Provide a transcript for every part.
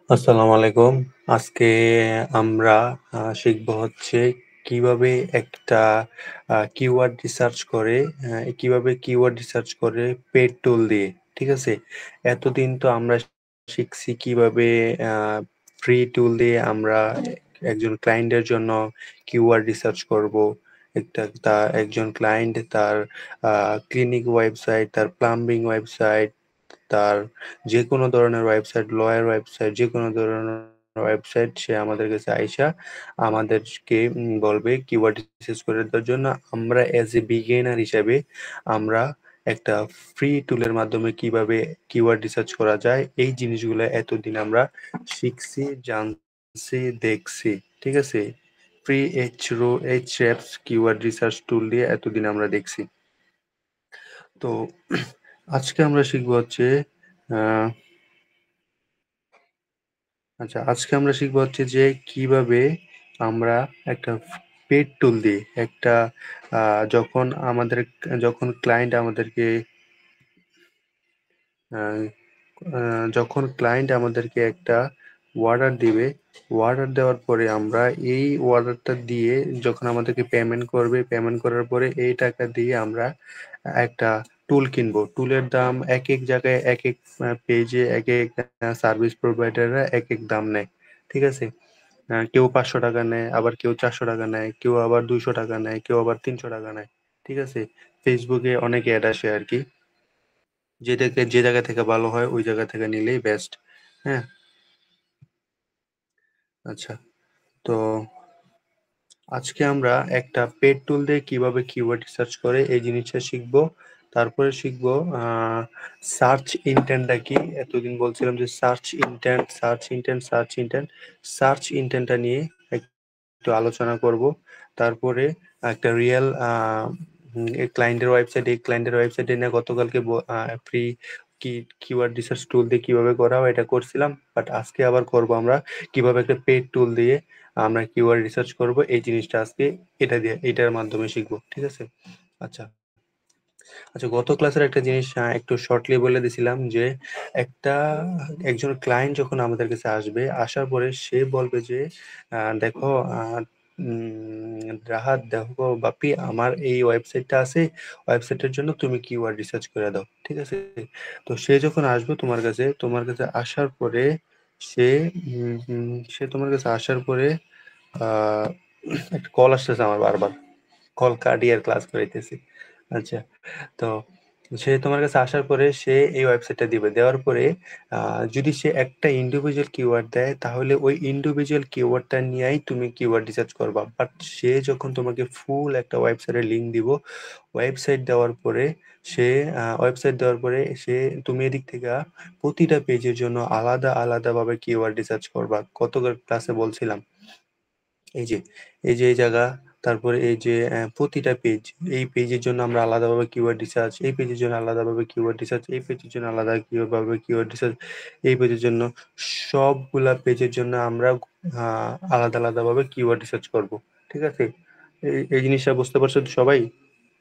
আসসালামু আলাইকুম। আজকে আমরা শিখব হচ্ছে কিভাবে একটা কিওয়ার্ড রিসার্চ করে কিভাবে কিওয়ার্ড রিসার্চ করে পেইড টুল দিয়ে। ঠিক আছে? এতদিন তো আমরা শিখছি কিভাবে আ ফ্রি টুল দিয়ে আমরা একজন ক্লায়েন্টের জন্য কিওয়ার্ড রিসার্চ করব। একজন ক্লায়েন্ট তার আ ক্লিনিক ওয়েবসাইট, তার প্লাম্বিং ওয়েবসাইট, তার যেকোনো ধরনের ওয়েবসাইট, লয়ার ওয়েবসাইট, যেকোনো ধরনের ওয়েবসাইট সে আমাদের কাছে আইসা আমাদেরকে বলবে কিওয়ার্ড রিসার্চ করে দেওয়ার জন্য। আমরা এজ এ বিগিনার হিসাবে আমরা একটা ফ্রি টুলের মাধ্যমে কিভাবে কিওয়ার্ড রিসার্চ করা যায়, এই জিনিসগুলো এতদিন আমরা শিখছি, জানছি, দেখছি। ঠিক আছে? ফ্রি Ahrefs কিওয়ার্ড রিসার্চ টুল দিয়ে এতদিন আমরা দেখছি। তো আজকে আমরা শিখব হচ্ছে আ আজকে আমরা শিখবো হচ্ছে যে কিভাবে আমরা একটা পেইড টুল দিয়ে একটা আ যখন আমাদের যখন ক্লায়েন্ট আমাদেরকে আ আ যখন ক্লায়েন্ট আমাদেরকে একটা অর্ডার দিবে, অর্ডার দেওয়ার পরে আমরা এই অর্ডারটা দিয়ে যখন আমাদেরকে পেমেন্ট করবে, পেমেন্ট করার পরে এই টাকা দিয়ে আমরা একটা টুল কিনবো। টুলের দাম একেক জায়গায় একেক পেজে একেক সার্ভিস প্রোভাইডাররা একেক দাম নেয়। ঠিক আছে? কেউ ৳৫০০ নেয়, আবার কেউ ৳৪০০ নেয়, কেউ আবার ৳২০০ নেয়, কেউ আবার ৳৩০০ নেয়। ঠিক আছে? Facebook এ অনেক এড আসে আরকি। যে জায়গা থেকে ভালো হয় ওই জায়গা থেকে নিলেই বেস্ট। হ্যাঁ? আচ্ছা। তো আজকে আমরা একটা পেইড টুল দিয়ে কিভাবে কিওয়ার্ড রিসার্চ করে এই জিনিসটা শিখবো। তারপরে শিখবো সার্চ ইনটেন্টটা কি? এতদিন বলছিলাম যে সার্চ ইনটেন্টটা নিয়ে একটু আলোচনা করব। তারপরে একটা রিয়াল এই ক্লায়েন্টের ওয়েবসাইটে নিয়ে গতকালকে ফ্রি কি কিওয়ার্ড রিসার্চ টুল দিয়ে কিভাবে করা হয় এটা করছিলাম। বাট আজকে আবার করব আমরা কিভাবে একটা পেইড টুল দিয়ে আমরা কিওয়ার্ড রিসার্চ করব এই জিনিসটা আজকে এটার মাধ্যমে শিখব। ঠিক আছে? আচ্ছা। গত ক্লাসের একটা জিনিস একটু শর্টলি বলে দিছিলাম যে, একটা একজন ক্লায়েন্ট যখন আমাদের কাছে আসবে, আসার পরে সে বলবে যে, "দেখো রাহাত দেখো বাপি আমার এই ওয়েবসাইটটা আছে, ওয়েবসাইটের জন্য তুমি কিওয়ার্ড রিসার্চ করে দাও।" ঠিক আছে? তো সে যখন আসবে তোমার কাছে আসার পরে সে সে তোমার কাছে আসার পরে আ একটা কল আসতেছে আমার বারবার। কল কাটিয়ে আর ক্লাস করাইতেছি। আচ্ছা। তো সে তোমার কাছে আসার পরে সে এই ওয়েবসাইটটা দিবে। দেওয়ার পরে আ যদি সে একটা ইন্ডিভিজুয়াল কিওয়ার্ড দেয় তাহলে ওই ইন্ডিভিজুয়াল কিওয়ার্ডটা নিয়েই তুমি কিওয়ার্ড রিসার্চ করবা। বাট সে যখন তোমাকে ফুল একটা ওয়েবসাইটের লিংক দিব, ওয়েবসাইট দেওয়ার পরে ওয়েবসাইট দেওয়ার পরে তুমি এদিক থেকে প্রতিটা পেজের জন্য আলাদাভাবে কিওয়ার্ড রিসার্চ করবা। গতকাল ক্লাসে বলছিলাম। এই যে, এই জায়গা, তারপরে এই যে প্রতিটা পেজ, এই পেজের জন্য আমরা আলাদাভাবে কিওয়ার্ড রিসার্চ, এই পেজের জন্য আলাদাভাবে কিওয়ার্ড রিসার্চ, এই পেজের জন্য ভাবে কিওয়ার্ড রিসার্চ, এই পেজের জন্য সবগুলা পেজের জন্য আমরা আ আলাদাভাবে কিওয়ার্ড রিসার্চ করব। ঠিক আছে? এই জিনিসটা বুঝতে পারছো তো সবাই?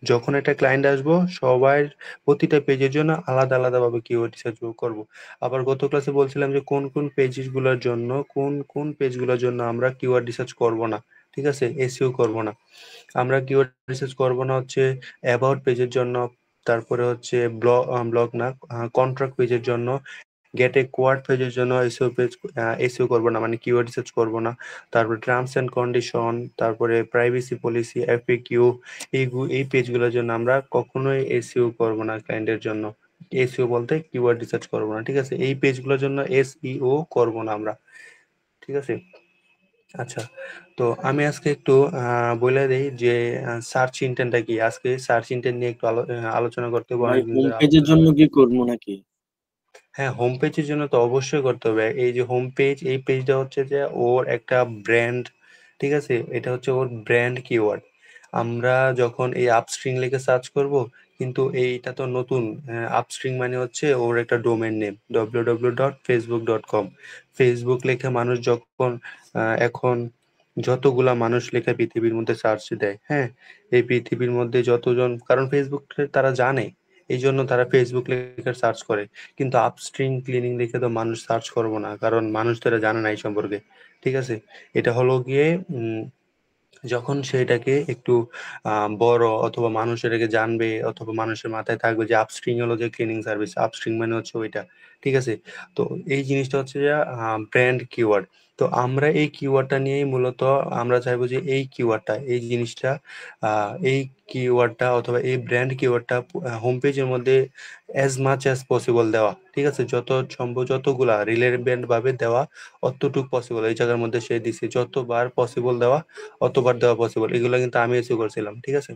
যখন একটা ক্লায়েন্ট আসবো, সবার প্রতিটা পেজের জন্য আলাদাভাবে কিওয়ার্ড রিসার্চ করব। আবার গত ক্লাসে বলছিলাম যে কোন পেজগুলোর জন্য আমরা কিওয়ার্ড রিসার্চ করব না। ঠিক আছে? এসইও করব না। আমরা কিওয়ার্ড রিসার্চ করব না হচ্ছে অ্যাবাউট পেজের জন্য, তারপরে হচ্ছে ব্লগ না কন্ট্রাক্ট পেজের জন্য, গেট এ কোয়ার্ড পেজের জন্য এসইও করব না মানে কিওয়ার্ড রিসার্চ করব না। তারপরে টার্মস অ্যান্ড কন্ডিশন, তারপরে প্রাইভেসি পলিসি, এফএকিউ এই পেজগুলোর জন্য আমরা কখনোই এসইও করব না ক্লায়েন্টের জন্য। এসইও বলতে কিওয়ার্ড রিসার্চ করব না। ঠিক আছে? এই পেজগুলোর জন্য এসইও করব না আমরা। ঠিক আছে? আচ্ছা। তো আমি আজকে একটু বইলা দেই যে সার্চ ইনটেন্টটা কি? আজকে সার্চ ইনটেন্ট নিয়ে একটু আলোচনা করতে হবে। ভাই অনেকদিন হোম ধরে পেজের জন্য কি করবো নাকি? হ্যাঁ, হোম পেজের জন্য তো অবশ্যই করতে হবে। এই যে হোম পেজ, এই পেজটা হচ্ছে যে ওর একটা ব্র্যান্ড, ঠিক আছে? এটা হচ্ছে ওর ব্র্যান্ড কিওয়ার্ড। আমরা যখন এই আপস্ট্রিং লিখে সার্চ করব, কিন্তু এইটা তো নতুন। আপস্ট্রিং মানে হচ্ছে ওর একটা ডোমেইন নেম www.facebook.com। ফেসবুক লেখে মানুষ যখন এখন যতগুলা মানুষ লেখা পৃথিবীর মধ্যে সার্চ দেয়, হ্যাঁ? এই পৃথিবীর মধ্যে যতজন কারণ ফেসবুক তারা জানে। এই জন্য তারা ফেসবুক লেখা সার্চ করে। কিন্তু আপস্ট্রিম ক্লিনিং লিখে তো মানুষ সার্চ করবো না, কারণ মানুষ তো এটা জানে না এই সম্পর্কে। ঠিক আছে, এটা হলো গিয়ে যখন সেটাকে একটু বড় অথবা মানুষ এটাকে জানবে অথবা মানুষের মাথায় থাকবে যে আপস্ট্রিং হলো যে ক্লিনিং সার্ভিস, আপস্ট্রিং মানে হচ্ছে ওইটা। ঠিক আছে, তো এই জিনিসটা হচ্ছে যে ব্র্যান্ড কিওয়ার্ড। তো আমরা এই কিওয়ার্ডটা নিয়েই মূলত আমরা চাইবো যে এই কিওয়ার্ডটা, এই জিনিসটা, এই কিওয়ার্ডটা অথবা এই ব্র্যান্ড কিওয়ার্ডটা হোম পেজের মধ্যে অ্যাজ মাচ অ্যাজ পসিবল দেওয়া। ঠিক আছে, যত সম্ভব যতগুলা রিলেভেন্ট ভাবে দেওয়া অতটুকু পসিবল এই জায়গার মধ্যে সে দিছে, যতবার পসিবল দেওয়া অতবার দেওয়া পসিবল। এগুলো কিন্তু আমি ইস্যু করছিলাম। ঠিক আছে,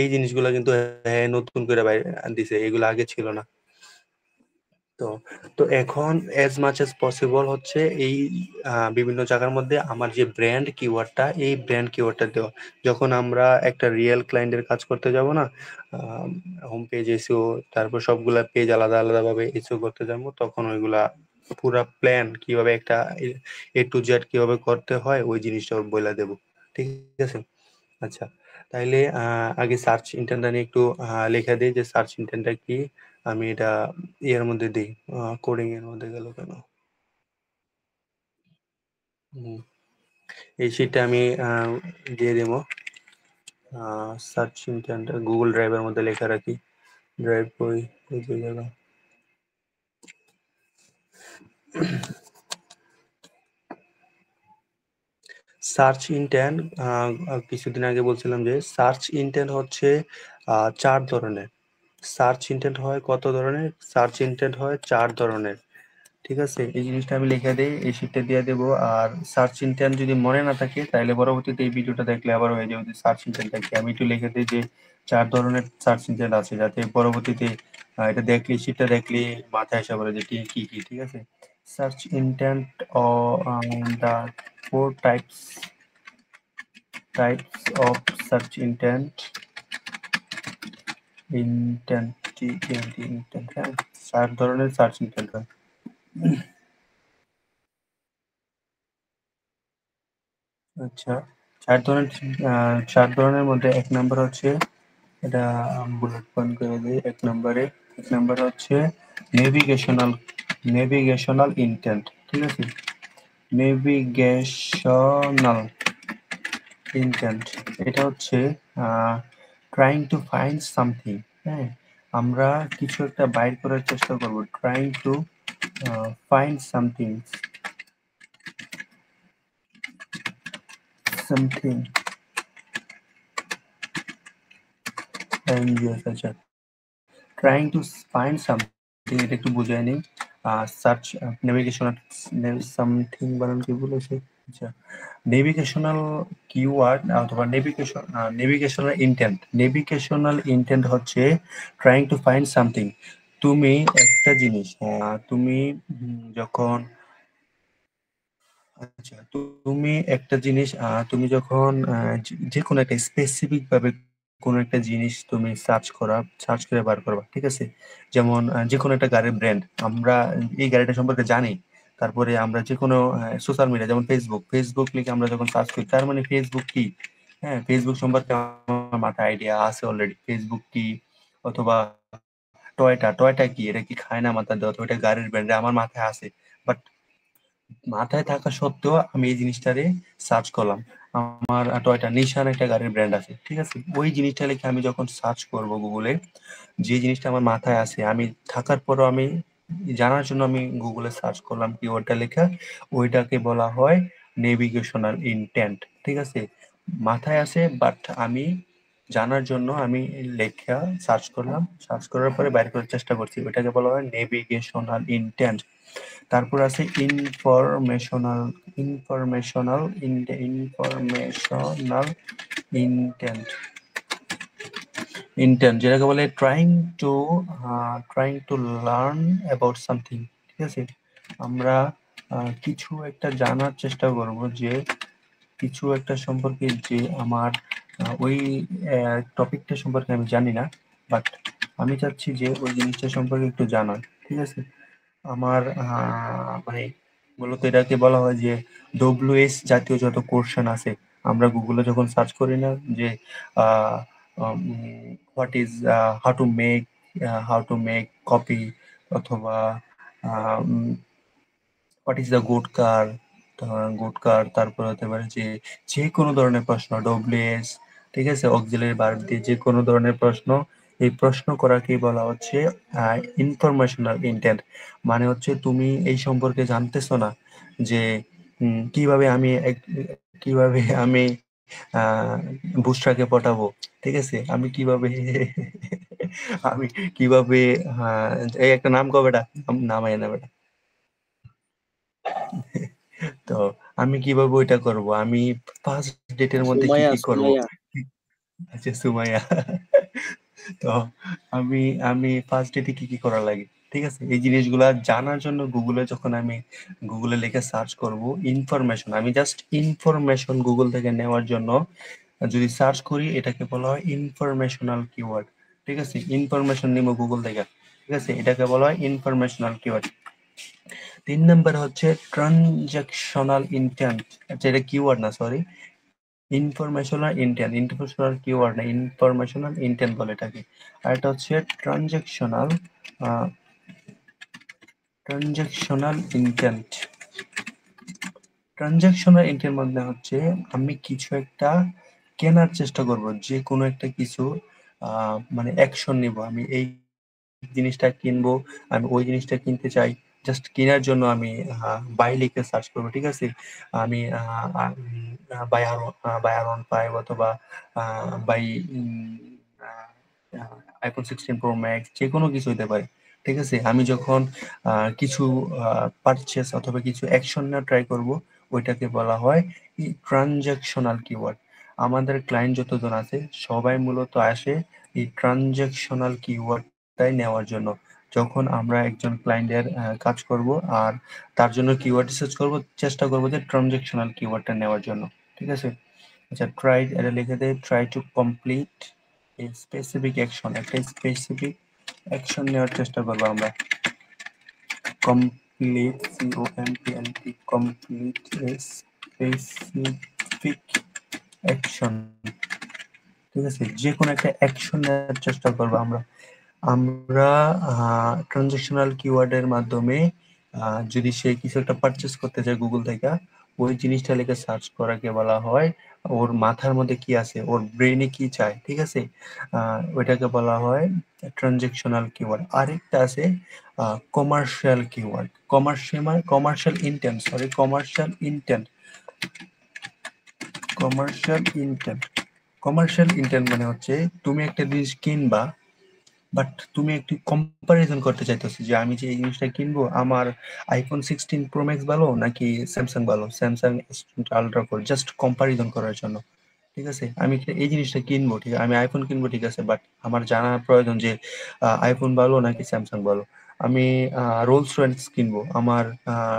এই জিনিসগুলো কিন্তু হ্যাঁ নতুন করে বাইরে দিছে, এগুলো আগে ছিল না। তো তো এখন এজ মাচ এজ পসিবল হচ্ছে এই বিভিন্ন জায়গার মধ্যে আমার যে ব্র্যান্ড কিওয়ার্ডটা, এই ব্র্যান্ড কিওয়ার্ডটা দেওয়া। যখন আমরা একটা রিয়েল ক্লায়েন্টের কাজ করতে যাব না, হোম পেজ এসিও, তারপর সবগুলা পেজ আলাদা আলাদা ভাবে এসিও করতে যাবো, তখন ওইগুলা পুরা প্ল্যান কিভাবে একটা A to Z কিভাবে করতে হয় ওই জিনিসটা ওর বইলা দেবো। ঠিক আছে, আচ্ছা, তাইলে আগে সার্চ ইন্টেন্টটা নিয়ে একটু লেখা দিই যে সার্চ ইন্টেন্টটা কি। আমি এটা ইয়ের মধ্যে দিই, কোডিং এর মধ্যে গেল কেন। হুম, এই শিটটা আমি দিয়ে দেবো। সার্চ ইন্টেন্ট গুগল ড্রাইভের মধ্যে লেখা রাখি। ড্রাইভ কই, এই যে জায়গা। সার্চ ইন্টেন্ট, কিছুদিন আগে বলছিলাম যে সার্চ ইন্টেন্ট হচ্ছে 4 ধরনের। সার্চ ইন্টেন্ট হয় কত ধরনের? সার্চ ইন্টেন্ট হয় 4 ধরনের। ঠিক আছে, এই জিনিসটা আমি লিখে দিই, এই শিটটা দিয়ে দেবো। আর সার্চ ইন্টেন্ট যদি মনে না থাকে তাহলে পরবর্তীতে এই ভিডিওটা দেখলে আবার হয়ে যাবে যে সার্চ ইন্টেন্ট কি। আমি একটু লিখে দিই যে 4 ধরনের সার্চ ইন্টেন্ট আছে, যাতে পরবর্তীতে এটা দেখলে, শিটটা দেখলে মাথায় আসা পড়ে যে কি কি কি। ঠিক আছে, সার্চ ইন্টেন্ট ও the 4 types of search intent. Intent intent, হ্যাঁ, 4 ধরনের সার্চ ইন্টেন্ট হয়। আচ্ছা, 4 ধরনের, 4 ধরনের মধ্যে 1 নম্বর হচ্ছে, এটা বুলেট পয়েন্ট করে দিই। 1 নম্বর হচ্ছে নেভিগেশনাল, নেভিগেশনাল ইন্টেন্ট। ঠিক আছে, নেভিগেশনাল ইন্টেন্ট, এটা হচ্ছে ট্রাইং টু ফাইন্ড সামথিং। হ্যাঁ, আমরা কিছু একটা বাইর করার চেষ্টা করব, trying to find something, something. আচ্ছা, ট্রাইং টু ফাইন্ড সামথিং, এটা একটু বুঝাই নেই। সার্চ নেভিগেশনাল সামথিং বানান কি বলেছে? আচ্ছা, নেভিগেশনাল কিওয়ার্ড অথবা নেভিগেশনাল ইন্টেন্ট। নেভিগেশনাল ইন্টেন্ট হচ্ছে ট্রাইং টু ফাইন্ড সামথিং। তুমি একটা জিনিস, তুমি যখন, আচ্ছা, তুমি একটা জিনিস, তুমি যখন যে কোনো একটা স্পেসিফিক ভাবে কোনো একটা জিনিস তুমি সার্চ করে বার করবা। ঠিক আছে, যেমন যে কোনো একটা গাড়ির ব্র্যান্ড, আমরা এই গাড়িটা সম্পর্কে জানি। তারপরে আমরা যে কোনো সোশ্যাল মিডিয়া, যেমন ফেসবুক লিখে আমরা যখন সার্চ করি, তার মানে ফেসবুক কি, হ্যাঁ, ফেসবুক সম্পর্কে আমার মাথায় আইডিয়া আছে অলরেডি। ফেসবুক কি, অথবা টয়টা কি, এটা কি খায় না মাথা দেওয়া, তো এটা গাড়ির ব্র্যান্ড আমার মাথায় আছে। বাট মাথায় থাকা সত্ত্বেও আমি এই জিনিসটারে সার্চ করলাম। আমার টয়টা, নিশান একটা গাড়ির ব্র্যান্ড আছে। ঠিক আছে, ওই জিনিসটা লিখে আমি যখন সার্চ করব গুগলে, যে জিনিসটা আমার মাথায় আছে, আমি থাকার পরও আমি জানার জন্য আমি গুগলে সার্চ করলাম কিওয়ার্ডটা লেখা, ওইটাকে বলা হয় নেভিগেশনাল ইন্টেন্ট। ঠিক আছে, মাথায় আছে বাট আমি জানার জন্য আমি লেখা সার্চ করলাম, সার্চ করার পরে বাইর করার চেষ্টা করছি, ওইটাকে বলা হয় নেভিগেশনাল ইন্টেন্ট। তারপর আছে ইনফরমেশনাল, ইনফরমেশনাল ইন্টেন্ট। ইন্টেন্ট যেটাকে বলে trying to learn about something. ঠিক আছে, আমরা কিছু একটা জানার চেষ্টা করব, যে কিছু একটা সম্পর্কে, যে আমার ওই টপিকটা সম্পর্কে আমি জানি না, বাট আমি চাচ্ছি যে ওই জিনিসটা সম্পর্কে একটু জানার। ঠিক আছে, আমার মানে মূলত এটাকে বলা হয় যে WS জাতীয় যত কোশ্চেন আছে, আমরা গুগলে যখন সার্চ করি না যে what is how to make copy, অথবা what is the good car, তারপর হতে পারে যে যে কোনো ধরনের প্রশ্ন, ডব্লিউএস, ঠিক আছে, অক্সিলারি ভার্ব দিয়ে যে কোনো ধরনের প্রশ্ন, এই প্রশ্ন করাকে বলা হচ্ছে ইনফরমেশনাল ইন্টেন্ট। মানে হচ্ছে তুমি এই সম্পর্কে জানতেছো না যে কিভাবে আমি আহ বুশরাকে পটাবো, ঠিক আছে, আমি কিভাবে আমি কিভাবে, হ্যাঁ, এই একটা নাম কবে নামাই না বেটা। তো আমি কিভাবে ওইটা করব, আমি ফার্স্ট ডেটের মধ্যে কি সুমাইয়া কি করব। সুমাইয়া আচ্ছা, সুমাইয়া। তো আমি আমি ফার্স্ট ডেটে কি কি করা লাগে, ঠিক আছে, এই জিনিসগুলা জানার জন্য যখন আমি গুগলে লিখে সার্চ করব ইনফরমেশন, আমি জাস্ট ইনফরমেশন গুগল থেকে নেওয়ার জন্য যদি সার্চ করি, এটাকে বলা হয় ইনফরমেশনাল কিওয়ার্ড। ঠিক আছে, ইনফরমেশন নিব গুগল থেকে, ঠিক আছে, এটাকে বলা হয় ইনফরমেশনাল কিওয়ার্ড। 3 নম্বর হচ্ছে ট্রানজাকশনাল ইন্টেন্ট। আচ্ছা, এটা কিওয়ার্ড না, সরি, ইনফরমেশনাল কিওয়ার্ড না, ইনফরমেশনাল ইন্টেন্ট বলে এটাকে। আর এটা হচ্ছে transactional transactional intent. Transactional intent মানে হচ্ছে আমি কিছু একটা কেনার চেষ্টা করব, যে কোনো একটা কিছু মানে অ্যাকশন নিব, আমি এই জিনিসটা কিনবো, আমি ওই জিনিসটা কিনতে চাই, জাস্ট কেনার জন্য আমি বাই লিখে সার্চ করবো, ঠিক আছে। আমি বাই আর 1 5, অথবা বাই iPhone 16 Pro Max, যে কোনো কিছু হতে পারে, ঠিক আছে। আমি যখন কিছু পারচেস অথবা কিছু অ্যাকশন নেওয়া ট্রাই করব, ওইটাকে বলা হয় ট্রানজাকশনাল কিওয়ার্ড। আমাদের ক্লায়েন্ট যতজন আছে সবাই মূলত আসে এই ট্রানজাকশনাল কিওয়ার্ডটাই নেওয়ার জন্য। যখন আমরা একজন ক্লায়েন্টের কাজ করব, আর তার জন্য কিওয়ার্ড রিসার্চ করব, চেষ্টা করব যে ট্রানজাকশনাল কিওয়ার্ডটা নেওয়ার জন্য, ঠিক আছে। আচ্ছা, এটা লিখে দেয়, try to complete a specific action, একটা স্পেসিফিক অ্যাকশন নেওয়ার চেষ্টা করবো আমরা। Complete, COMPLET, complete a specific action, ঠিক আছে, যে কোনো একটা অ্যাকশন নেওয়ার চেষ্টা করবো আমরা। আমরা ট্রানজাকশনাল কিওয়ার্ডের মাধ্যমে যদি সে কিছু একটা পারচেস করতে চায় গুগল থেকে, ওই জিনিসটা লিখে সার্চ করাকে বলা হয়, ওর মাথার মধ্যে কি আছে, ওর ব্রেনে কি চায়, ঠিক আছে, ওইটাকে বলা হয় ট্রানজাকশনাল কিওয়ার্ড। আরেকটা আছে commercial keyword, commercial intent, sorry, commercial intent মানে হচ্ছে তুমি একটা জিনিস কিনবা, বাট তুমি একটু কম্পারিজন করতে চাইতেছো যে আমি যে এই জিনিসটা কিনবো, আমার iPhone 16 Pro Max ভালো নাকি স্যামসাং ভালো, স্যামসাং আলট্রা 4, জাস্ট কম্পারিজন করার জন্য, ঠিক আছে। আমি এই জিনিসটা কিনবো, ঠিক আছে, আমি আইফোন কিনবো, ঠিক আছে, বাট আমার জানা প্রয়োজন যে আইফোন ভালো নাকি স্যামসাং ভালো। আমি রোলস রয়েলস কিনবো, আমার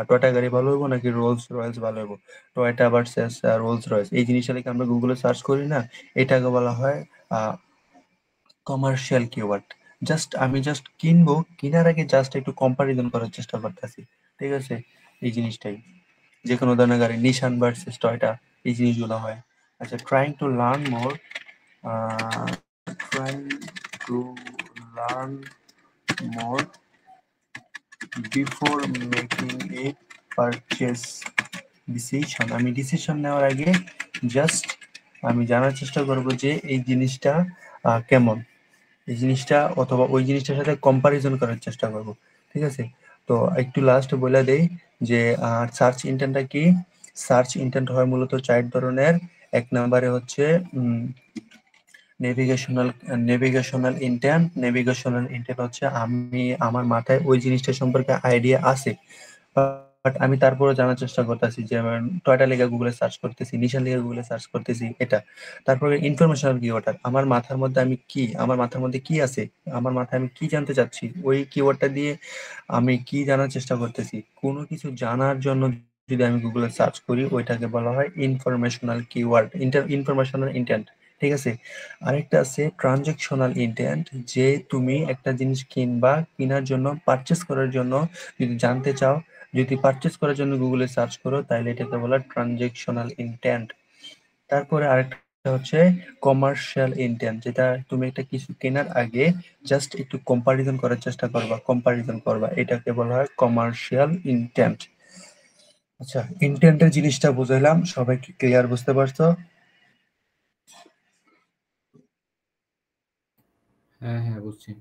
টয়টা গাড়ি ভালো হইবো নাকি রোলস রয়েলস ভালো হইবো, টয়টা ভার্সেস রোলস রয়েলস, এই জিনিসটা লিখে আমরা গুগলে সার্চ করি না, এটাকে বলা হয় কমার্শিয়াল কিওয়ার্ড। আমি জাস্ট কিনবো, কেনার আগে জাস্ট একটু কম্পারিজন করার চেষ্টা করতেছি, ঠিক আছে, এই জিনিসটাই। যে কোনো ধরনের গাড়ি, নিশান ভার্সেস টয়টা, এই জিনিসগুলো হয়। আচ্ছা, trying to learn more, trying to learn more before making A purchase decision. আমি ডিসিশন নেওয়ার আগে জাস্ট আমি জানার চেষ্টা করব যে এই জিনিসটা কেমন, এই জিনিসটা অথবা ওই জিনিসটার সাথে কম্পারিজন করার চেষ্টা করব, ঠিক আছে। তো একটু লাস্ট বলে দেই যে সার্চ ইন্টেন্টটা কি। সার্চ ইন্টেন্ট হয় মূলত 4 ধরনের। 1 নম্বরে হচ্ছে নেভিগেশনাল ইন্টেন্ট হচ্ছে আমি আমার মাথায় ওই জিনিসটা সম্পর্কে আইডিয়া আছে, বাট আমি তারপরে জানার চেষ্টা করতেছি, যে টয়টা লেগে গুগলে সার্চ করতেছি, নিশান লেগে গুগলে সার্চ করতেছি, এটা। তারপরে ইনফরমেশনাল কিওয়ার্ড, আমার মাথার মধ্যে কি আছে, আমার মাথায় আমি কি জানতে চাচ্ছি, ওই কিওয়ার্ডটা দিয়ে আমি কি জানার চেষ্টা করতেছি। কোনো কিছু জানার জন্য যদি আমি গুগলে সার্চ করি, ওইটাকে বলা হয় ইনফরমেশনাল কিওয়ার্ড, ইনফরমেশনাল ইন্টেন্ট, ঠিক আছে। আরেকটা আছে ট্রানজাকশনাল ইন্টেন্ট, যে তুমি একটা জিনিস কিনবা, কেনার জন্য, পারচেস করার জন্য যদি জানতে চাও, যদি পারচেস করার জন্য গুগলে সার্চ করো, তাহলে এটাকে বলা ট্রানজাকশনাল ইন্টেন্ট। তারপরে আরেকটা হচ্ছে কমার্শিয়াল ইন্টেন্ট, যেটা তুমি একটা কিছু কেনার আগে জাস্ট একটু কম্পারিজন করার চেষ্টা করবা, এটাকে বলা হয় কমার্শিয়াল ইন্টেন্ট। আচ্ছা, ইন্টেন্টের জিনিসটা বুঝাইলাম, সবাই কি ক্লিয়ার, বুঝতে পারছো? হ্যাঁ হ্যাঁ, বুঝছি।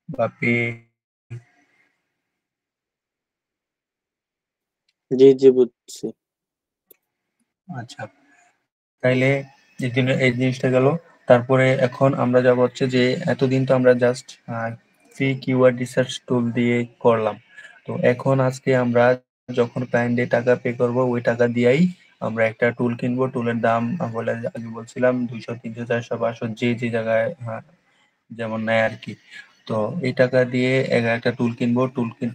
বাপি? জি জি বুঝছি। আচ্ছা, তাইলে এই জিনিসটা গেল। তারপরে এখন আমরা যাব হচ্ছে যে এতদিন তো আমরা জাস্ট ফ্রি কিওয়ার্ড রিসার্চ টুল দিয়ে করলাম। তো এখন আজকে আমরা যখন ক্লায়েন্টে টাকা পে করব, ওই টাকা দিয়েই আমরা একটা টুল কিনবো। টুলের দাম বলে আগে বলছিলাম 200 300 400 500, যে যে জায়গায় যেমন নেয় আর কি। তো এই টাকা দিয়ে একটা টুল কিনবো।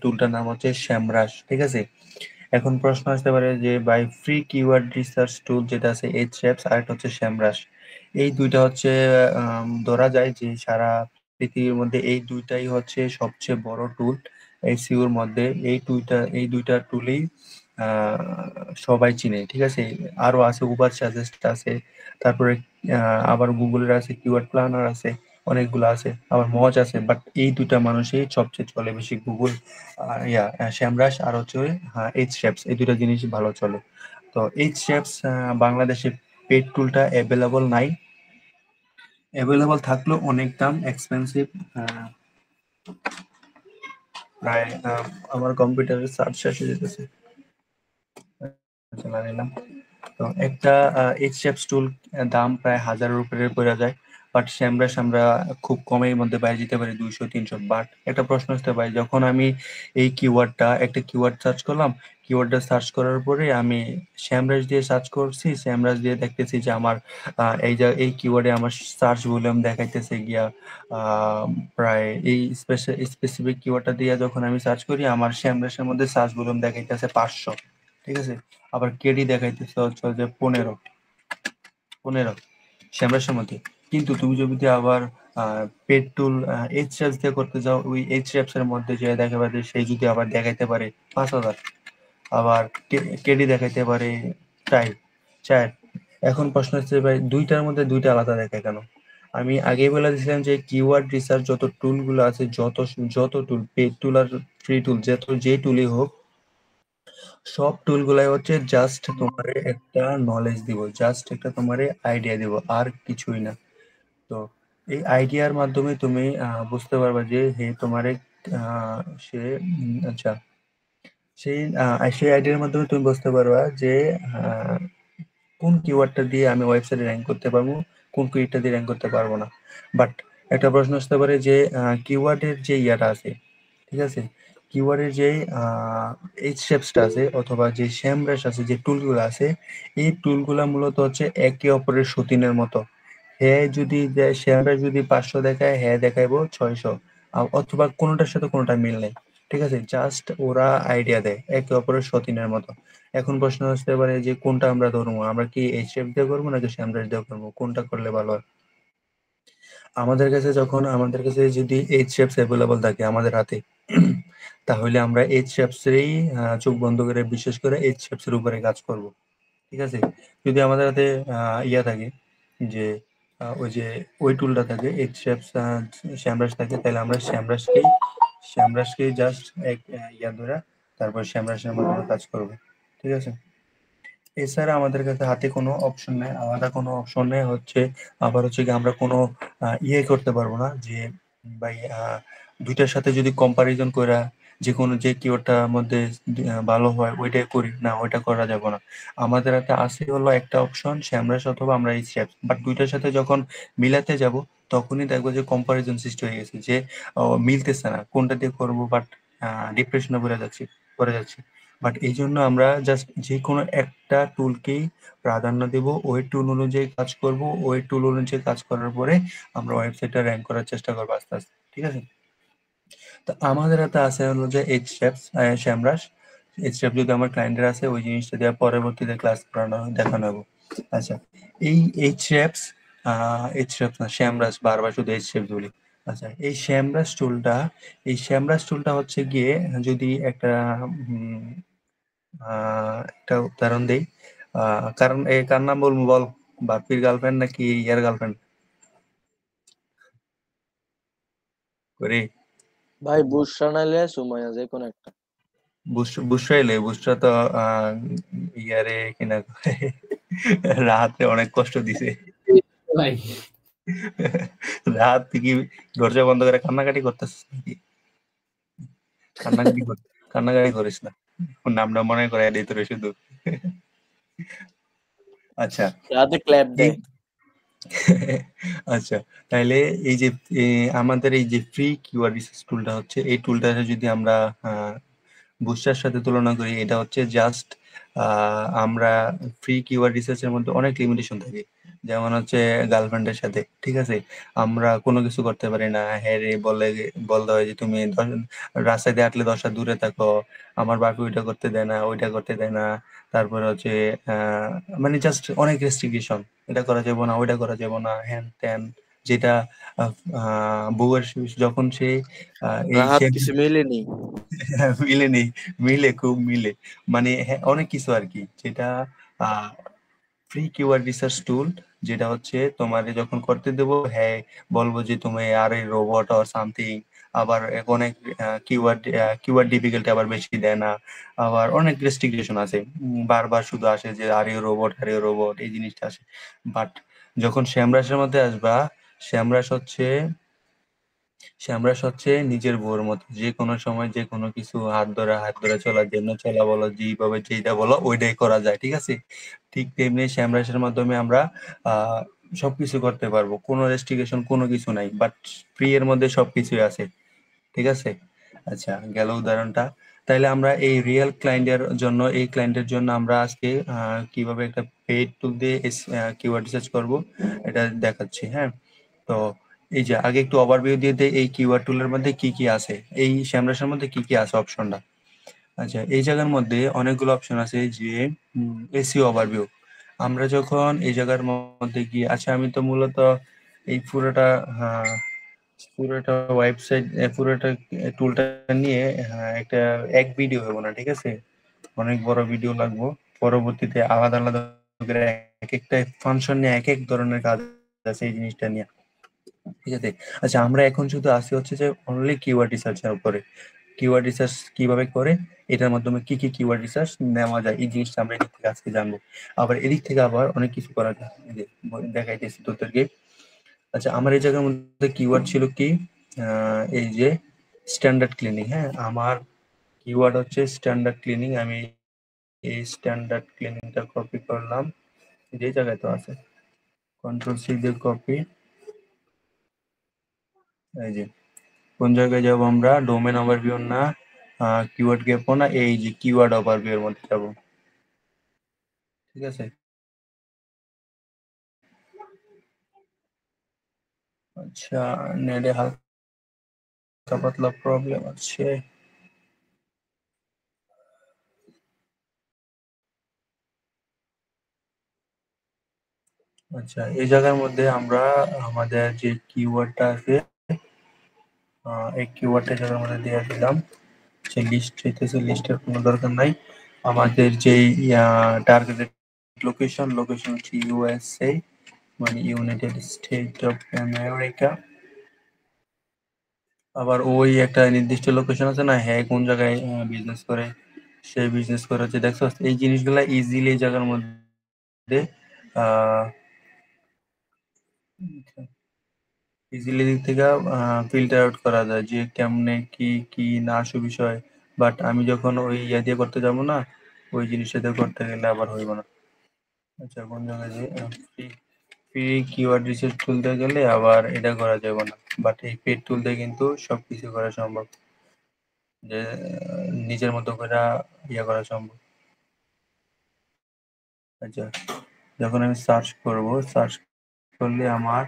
টুলটার নাম হচ্ছে শ্যামরাশ, ঠিক আছে? এখন প্রশ্ন আসতে পারে যে by free keyword research tool যেটা আছে Ahrefs, আর একটা হচ্ছে SEMrush। এই দুইটা হচ্ছে ধরা যায় যে সারা পৃথিবীর মধ্যে এই দুইটাই হচ্ছে সবচেয়ে বড় টুল এসইওর মধ্যে। এই দুইটা টুলেই সবাই চিনে, ঠিক আছে? আরো আছে উবার সাজেস্ট আছে, তারপরে আবার গুগলের আছে, কিওয়ার্ড প্ল্যানার আছে, অনেকগুলো আছে, আবার মজ আছে, বাট এই দুইটা মানুষই সবচেয়ে চলে বেশি, গুগল শ্যামরাশ আর হচ্ছে Ahrefs, এই দুইটা জিনিস ভালো চলে। তো Ahrefs বাংলাদেশে পেড টুলটা অ্যাভেলেবল নাই, অ্যাভেলেবল থাকলেও অনেক দাম, এক্সপেন্সিভ। প্রায় আমার কম্পিউটারের সার্চ শেষ হয়ে যেতেছে, চালা নিলাম। তো একটা Ahrefs টুল দাম প্রায় 1000-এর উপরে পড়ে যায়, বাট SEMrush আমরা খুব কমের মধ্যে পাই যেতে পারি 200-300। বাট একটা প্রশ্ন আসতে পারে, যখন আমি এই একটা কিওয়ার্ড সার্চ করলাম, কিওয়ার্ডটা সার্চ করার পরে আমি SEMrush দিয়ে সার্চ করছি, SEMrush দিয়ে দেখতেছি যে আমার এই কিওয়ার্ডে আমার সার্চ ভলিউম দেখাইতেছে গিয়া আহ, প্রায় এই স্পেসিফিক কিওয়ার্ডটা দিয়ে যখন আমি সার্চ করি, আমার SEMrush এর মধ্যে সার্চ ভলিউম দেখাইতেছে 500, ঠিক আছে? আবার কেডি দেখাইতেছে হচ্ছে যে 15 শ্যামরাশের মধ্যে। কিন্তু তুমি যদি আবার পেড টুল Ahrefs দিয়ে করতে যাও, ওই Ahrefs এর মধ্যে যে দেখাবে যে সেই যদি আবার দেখাইতে পারে 5000, আবার কেডি দেখাইতে পারে 4। এখন প্রশ্ন হচ্ছে ভাই, দুইটার মধ্যে দুইটা আলাদা দেখায় কেন? আমি আগেই বলে দিয়েছিলাম যে কিওয়ার্ড রিসার্চ যত টুল গুলো আছে, যত টুল, পেড টুল আর ফ্রি টুল, যে টুলই হোক, সব টুল গুলাই হচ্ছে জাস্ট তোমার একটা নলেজ দিব, জাস্ট একটা তোমার আইডিয়া দিব, আর কিছুই না। তো এই আইডিয়ার মাধ্যমে তুমি বুঝতে পারবা যে হে তোমারে সে আচ্ছা, সেই আইডিয়ার মাধ্যমে তুমি বুঝতে পারবা যে আহ, কোন কিওয়ার্ডটা দিয়ে আমি ওয়েবসাইটে র্যাঙ্ক করতে পারবো, কোন কিওয়ার্ডটা দিয়ে র্যাঙ্ক করতে পারবো না। বাট একটা প্রশ্ন আসতে পারে যে কিওয়ার্ডের যে ইয়াটা আছে, ঠিক আছে, কিওয়ার্ডের যে Ahrefsটা আছে অথবা যে SEMrush আছে, যে টুলগুলো আছে, এই টুলগুলা মূলত হচ্ছে একে অপরের সতীনের মতো। হ্যাঁ, যদি SEMrush যদি 500 দেখায়, হ্যাঁ দেখাইবো 600, অথবা কোনোটার সাথে কোনোটা মিল নেই, ঠিক আছে? জাস্ট ওরা আইডিয়া দেয়, একে অপরের সতীনের মতো। এখন প্রশ্ন আসতে পারে যে কোনটা আমরা ধরবো, আমরা কি Ahrefs দিয়ে করবো নাকি SEMrush দিয়ে করবো, কোনটা করলে ভালো হয়? আমাদের কাছে যদি Ahrefs অ্যাভেলেবল থাকে আমাদের হাতে, তাহলে আমরা Ahrefs এরই চোখ বন্ধ করে, বিশেষ করে Ahrefs এর উপরে কাজ করব, ঠিক আছে? যদি আমাদের হাতে ইয়া থাকে, যে ওই যে ওই টুলটা থাকে, Ahrefs SEMrush থাকে, তাহলে আমরা SEMrushকেই জাস্ট এক ইয়া ধরে তারপর SEMrush এর মাধ্যমে কাজ করব, ঠিক আছে? এছাড়া আমাদের কাছে হাতে কোনো অপশন নেই, আলাদা কোনো অপশন নেই হচ্ছে। আবার হচ্ছে কি, আমরা কোনো ইয়ে করতে পারবো না যে ভাই দুইটার সাথে যদি কম্পারিজন করা, যে কোনো যে কিওয়ার্ডটার মধ্যে ভালো হয় ওইটাই করি না, ওইটা করা যাবে না। আমাদের হাতে আছে হলো একটা অপশন SEMrush অথবা আমরা Ahrefs, বাট দুইটার সাথে যখন মিলাতে যাব, তখনই দেখবো যে কম্পারিজন সৃষ্টি হয়ে গেছে, যে মিলতেছে না, কোনটা দিয়ে করবো, বাট ডিপ্রেশনে পড়ে যাচ্ছি। বাট এই জন্য আমরা জাস্ট যে কোনো একটা টুলকেই প্রাধান্য দেব, ওই টুল অনুযায়ী কাজ করব, ওই টুল অনুযায়ী কাজ করার পরে আমরা ওয়েবসাইটটা র্যাঙ্ক করার চেষ্টা করবো আস্তে আস্তে, ঠিক আছে? তো আমাদের হাতে আছে হলো যে Ahrefs, SEMrush। Ahrefs যদি আমার ক্লায়েন্টের আছে, ওই জিনিসটা দিয়ে পরবর্তীতে ক্লাস দেখানো হবে। আচ্ছা, এই Ahrefs Ahrefs না, SEMrush, বারবার শুধু Ahrefs বলি। আচ্ছা, এই SEMrush টুলটা হচ্ছে গিয়ে, যদি একটা উদাহরণ দেই, কারণ এই কার নাম বলবো বল, বাপির গার্লফ্রেন্ড নাকি ইয়ার গার্লফ্রেন্ড? করি ভাই বুশরা নাইলে সুমাইয়া যে কোন একটা। বুসরা এলে, বুসরা তো ইয়ারে কিনা রাহাতে অনেক কষ্ট দিছে। ভাই রাহাত তুই কি দরজা বন্ধ করে কান্নাকাটি করতেছিস নাকি? কান্নাকাটি করিস না, ওর নামটা মনে করে দিই তোরে শুধু। আচ্ছা রাতে ক্ল্যাপ এই দেয়। আচ্ছা, তাহলে এই যে আমাদের এই যে ফ্রি কিওয়ার্ড রিসার্চ টুলটা হচ্ছে, এই টুলটা যদি আমরা বুস্টার সাথে তুলনা করি, এটা হচ্ছে জাস্ট আমরা ফ্রি কিওয়ার্ড রিসার্চের মধ্যে অনেক লিমিটেশন থাকে। যেমন হচ্ছে গার্লফ্রেন্ডের সাথে, ঠিক আছে, আমরা কোনো কিছু করতে পারি না। হ্যাঁ রে বলতে হয় যে তুমি রাস্তায় দিয়ে হাঁটলে 10 হাত দূরে থাকো, আমার বাপি ওইটা করতে দেয় না, ওইটা করতে দেয় না। তারপরে হচ্ছে মানে জাস্ট অনেক রেস্ট্রিকশন, এটা করা যাবে না, ওইটা করা যাবে না, হ্যান ত্যান। যেটা বউয়ের যখন সে এই রাহাত কিছু মিলেনি। মিলে নেই, মিলে খুব মিলে, মানে হ্যাঁ অনেক কিছু আর কি, যেটা ফ্রি কিওয়ার্ড রিসার্চ টুল, যেটা হচ্ছে তোমারে যখন করতে দেবো, হ্যাঁ বলবো যে তুমি আর এই রোবট অর সামথিং। আবার অনেক কিওয়ার্ড ডিফিকাল্টি আবার বেশি দেয় না। আবার অনেক রেস্ট্রিকশন আছে, বারবার শুধু আসে যে are you robot, are you robot, এই জিনিসটা আসে। বাট যখন শ্যামরাসের মধ্যে আসবা, শ্যামরাস হচ্ছে শ্যামরাস হচ্ছে নিজের বউর মতো, যে কোনো সময় যে কোনো কিছু হাত ধরে চলার জন্য চলা বলো, যেভাবে যেটা বলো ওইটাই করা যায়, ঠিক আছে। ঠিক তেমনি শ্যামরাসের মাধ্যমে আমরা আহ সবকিছু করতে পারবো, কোনো রেস্ট্রিকশন কোনো কিছু নাই, বাট ফ্রি এর মধ্যে সবকিছুই আছে, ঠিক আছে। আচ্ছা, গেল উদাহরণটা। তাইলে আমরা এই রিয়েল ক্লায়েন্টের জন্য, এই ক্লায়েন্টের জন্য আমরা আজকে কিভাবে একটা পেইড টুল দিয়ে কিওয়ার্ড রিসার্চ করব এটা দেখাচ্ছি, হ্যাঁ। তো এই যে আগে একটু ওভারভিউ দিয়ে দেই এই কিওয়ার্ড টুলের মধ্যে কি কি আছে, এই শ্যামরাসের মধ্যে কি কি আছে অপশনটা। আচ্ছা, এই জায়গার মধ্যে অনেকগুলো অপশন আছে, যে এসিও ওভারভিউ। আমরা যখন এই জায়গার মধ্যে গিয়ে, আচ্ছা আমি তো মূলত এই পুরোটা পুরোটা ওয়েবসাইট, পুরোটা টুলটা নিয়ে একটা এক ভিডিও হবে না, ঠিক আছে, অনেক বড় ভিডিও লাগবে। পরবর্তীতে আলাদা আলাদা করে এক একটা ফাংশন নিয়ে এক এক ধরনের কাজ আছে এই জিনিসটা নিয়ে, ঠিক আছে। আচ্ছা, আমরা এখন শুধু আসি হচ্ছে যে অনলি কিওয়ার্ড রিসার্চের উপরে, কিওয়ার্ড রিসার্চ কিভাবে করে, এটার মাধ্যমে কি কি কিওয়ার্ড রিসার্চ নেওয়া যায়, এই জিনিসটা আমরা এদিক থেকে আজকে জানবো। আবার এদিক থেকে আবার অনেক কিছু করা যায়, এই যে দেখাইতেছি তোদেরকে। আচ্ছা, আমার এই জায়গার মধ্যে কিওয়ার্ড ছিল কি, এই যে স্ট্যান্ডার্ড ক্লিনিং, হ্যাঁ আমার কিওয়ার্ড হচ্ছে স্ট্যান্ডার্ড ক্লিনিং। আমি এই স্ট্যান্ডার্ড ক্লিনিংটা কপি করলাম, যে জায়গায় তো আছে, কন্ট্রোল সি দিয়ে কপি। এই যে কোন জায়গায় যাব আমরা, ডোমেন ওভারভিউ না, কিওয়ার্ড গেপও না, এই যে কিওয়ার্ড ওভারভিউ এর মধ্যে যাব, ঠিক আছে। আচ্ছা, নেটে হালকা পাতলা প্রবলেম আছে। আচ্ছা, এই জায়গার মধ্যে আমরা আমাদের যে কিওয়ার্ডটা আছে, এই কিওয়ার্ডটা জায়গার মধ্যে দিয়ে দিলাম। যে লিস্ট হইতেছে, লিস্টের কোনো দরকার নাই। আমাদের যে টার্গেটেড লোকেশন হচ্ছে ইউএসএ, মানে ইউনাইটেড স্টেট অফ আমেরিকা। আবার ওই একটা নির্দিষ্ট লোকেশন আছে না, হ্যাঁ কোন জায়গায় বিজনেস করে, সেই বিজনেস করে হচ্ছে, দেখছো এই জিনিসগুলা ইজিলি এই জায়গার মধ্যে ইজিলি দিক থেকে ফিল্টার আউট করা যায়, যে কেমনে কি কি না আসু বিষয়। বাট আমি যখন ওই ইয়ে দিয়ে করতে যাবো না, ওই জিনিসটা দিয়ে করতে গেলে আবার হইব না। আচ্ছা, কোন জায়গায় যে ফ্রি কিওয়ার্ড রিসার্চ তুলতে গেলে আবার এটা করা যাবে না, বাট এই পেড তুলতে কিন্তু সবকিছু করা সম্ভব, যে নিজের মতো করে ইয়ে করা সম্ভব। আচ্ছা, যখন আমি সার্চ করব, সার্চ করলে আমার